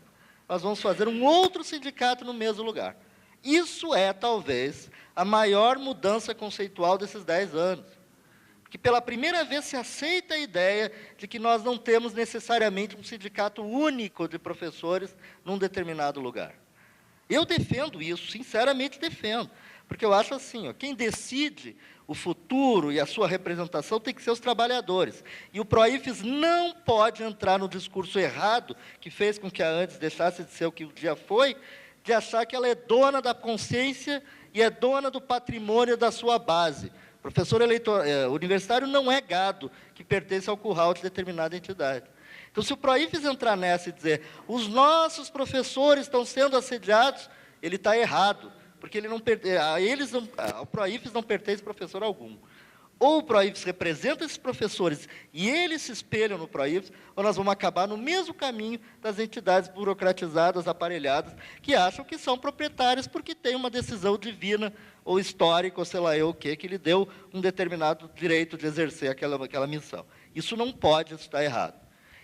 nós vamos fazer um outro sindicato no mesmo lugar. Isso é, talvez, a maior mudança conceitual desses 10 anos. Porque, pela primeira vez, se aceita a ideia de que nós não temos necessariamente um sindicato único de professores num determinado lugar. Eu defendo isso, sinceramente defendo, porque eu acho assim, ó, quem decide o futuro e a sua representação tem que ser os trabalhadores. E o PROIFES não pode entrar no discurso errado, que fez com que a antes deixasse de ser o que o dia foi, de achar que ela é dona da consciência e é dona do patrimônio da sua base. Professor universitário não é gado que pertence ao curral de determinada entidade. Então, se o PROIFES entrar nessa e dizer os nossos professores estão sendo assediados, ele está errado, porque ele não, ao PROIFES não pertence professor algum. Ou o PROIFES representa esses professores e eles se espelham no PROIFES, ou nós vamos acabar no mesmo caminho das entidades burocratizadas, aparelhadas, que acham que são proprietárias porque tem uma decisão divina ou histórica, ou sei lá eu o quê, que lhe deu um determinado direito de exercer aquela missão. Isso não pode, isso está errado.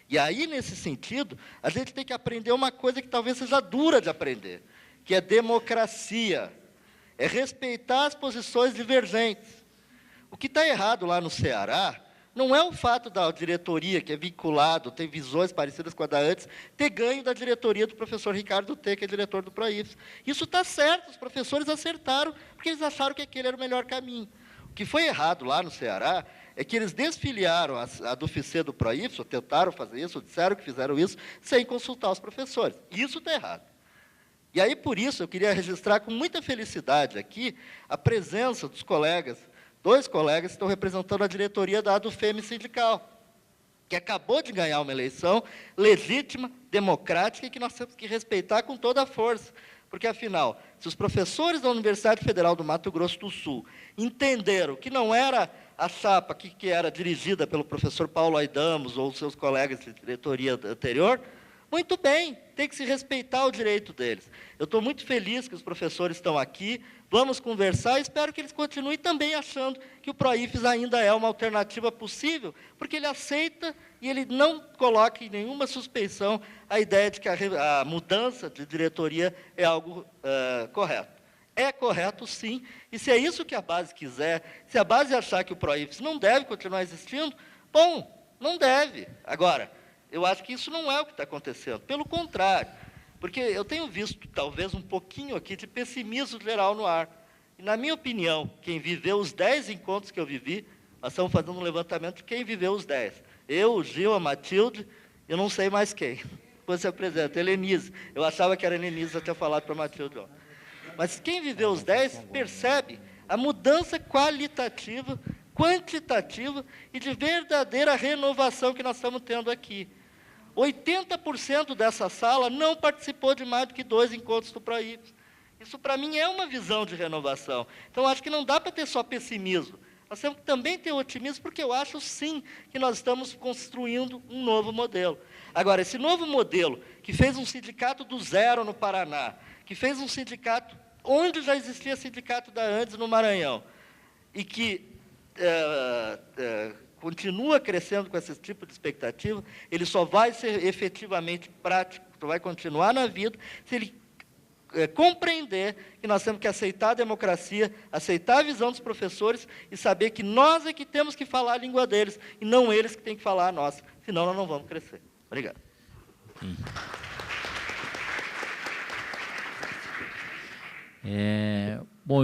E aí, nesse sentido, a gente tem que aprender uma coisa que talvez seja dura de aprender, que é democracia, é respeitar as posições divergentes. O que está errado lá no Ceará não é o fato da diretoria, que é vinculado, tem visões parecidas com a da antes, ter ganho da diretoria do professor Ricardo T., que é diretor do PROIFES. Isso está certo, os professores acertaram, porque eles acharam que aquele era o melhor caminho. O que foi errado lá no Ceará é que eles desfiliaram a do FICE do PROIFES, ou tentaram fazer isso, ou disseram que fizeram isso, sem consultar os professores. Isso está errado. E aí, por isso, eu queria registrar com muita felicidade aqui a presença dos colegas, 2 colegas que estão representando a diretoria da ADUFEM sindical, que acabou de ganhar uma eleição legítima, democrática, e que nós temos que respeitar com toda a força. Porque, afinal, se os professores da Universidade Federal do Mato Grosso do Sul entenderam que não era a chapa que era dirigida pelo professor Paulo Aidamos ou seus colegas de diretoria anterior, muito bem, tem que se respeitar o direito deles. Eu estou muito feliz que os professores estão aqui, vamos conversar e espero que eles continuem também achando que o PROIFES ainda é uma alternativa possível, porque ele aceita e ele não coloca em nenhuma suspeição a ideia de que a mudança de diretoria é algo correto. É correto, sim, e se é isso que a base quiser, se a base achar que o PROIFES não deve continuar existindo, bom, não deve. Agora, eu acho que isso não é o que está acontecendo, pelo contrário, porque eu tenho visto, talvez, um pouquinho aqui de pessimismo geral no ar. E, na minha opinião, quem viveu os 10 encontros que eu vivi, nós estamos fazendo um levantamento de quem viveu os 10. Eu, o Gil, a Matilde, eu não sei mais quem. Você apresenta, Helenise. Eu achava que era Helenise, eu tinha falado para a Matilde. Ó. Mas quem viveu os 10 percebe a mudança qualitativa, quantitativa e de verdadeira renovação que nós estamos tendo aqui. 80% dessa sala não participou de mais do que 2 encontros do PROIFES. Isso, para mim, é uma visão de renovação. Então, acho que não dá para ter só pessimismo. Nós temos que também ter otimismo, porque eu acho, sim, que nós estamos construindo um novo modelo. Agora, esse novo modelo, que fez um sindicato do zero no Paraná, que fez um sindicato onde já existia sindicato da Andes no Maranhão, e que continua crescendo com esse tipo de expectativa, ele só vai ser efetivamente prático, só vai continuar na vida, se ele compreender que nós temos que aceitar a democracia, aceitar a visão dos professores e saber que nós é que temos que falar a língua deles, e não eles que têm que falar a nossa, senão nós não vamos crescer. Obrigado. Bom,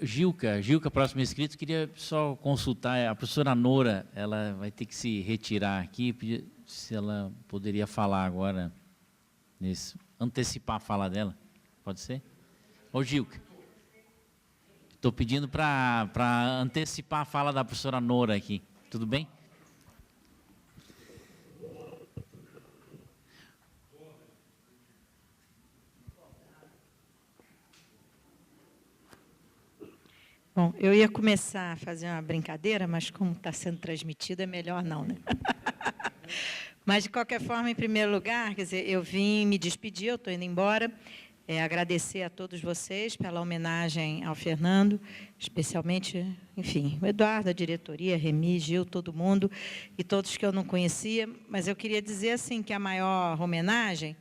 Gilca, próximo inscrito, queria só consultar, a professora Nora, ela vai ter que se retirar aqui, se ela poderia falar agora, antecipar a fala dela, pode ser? Ô, Gilca, estou pedindo para antecipar a fala da professora Nora aqui, tudo bem? Bom, eu ia começar a fazer uma brincadeira, mas como está sendo transmitido, é melhor não, né? Mas, de qualquer forma, em primeiro lugar, quer dizer, eu vim me despedir, eu estou indo embora, agradecer a todos vocês pela homenagem ao Fernando, especialmente, enfim, o Eduardo, a diretoria, Remi, Gil, todo mundo, e todos que eu não conhecia, mas eu queria dizer, assim, que a maior homenagem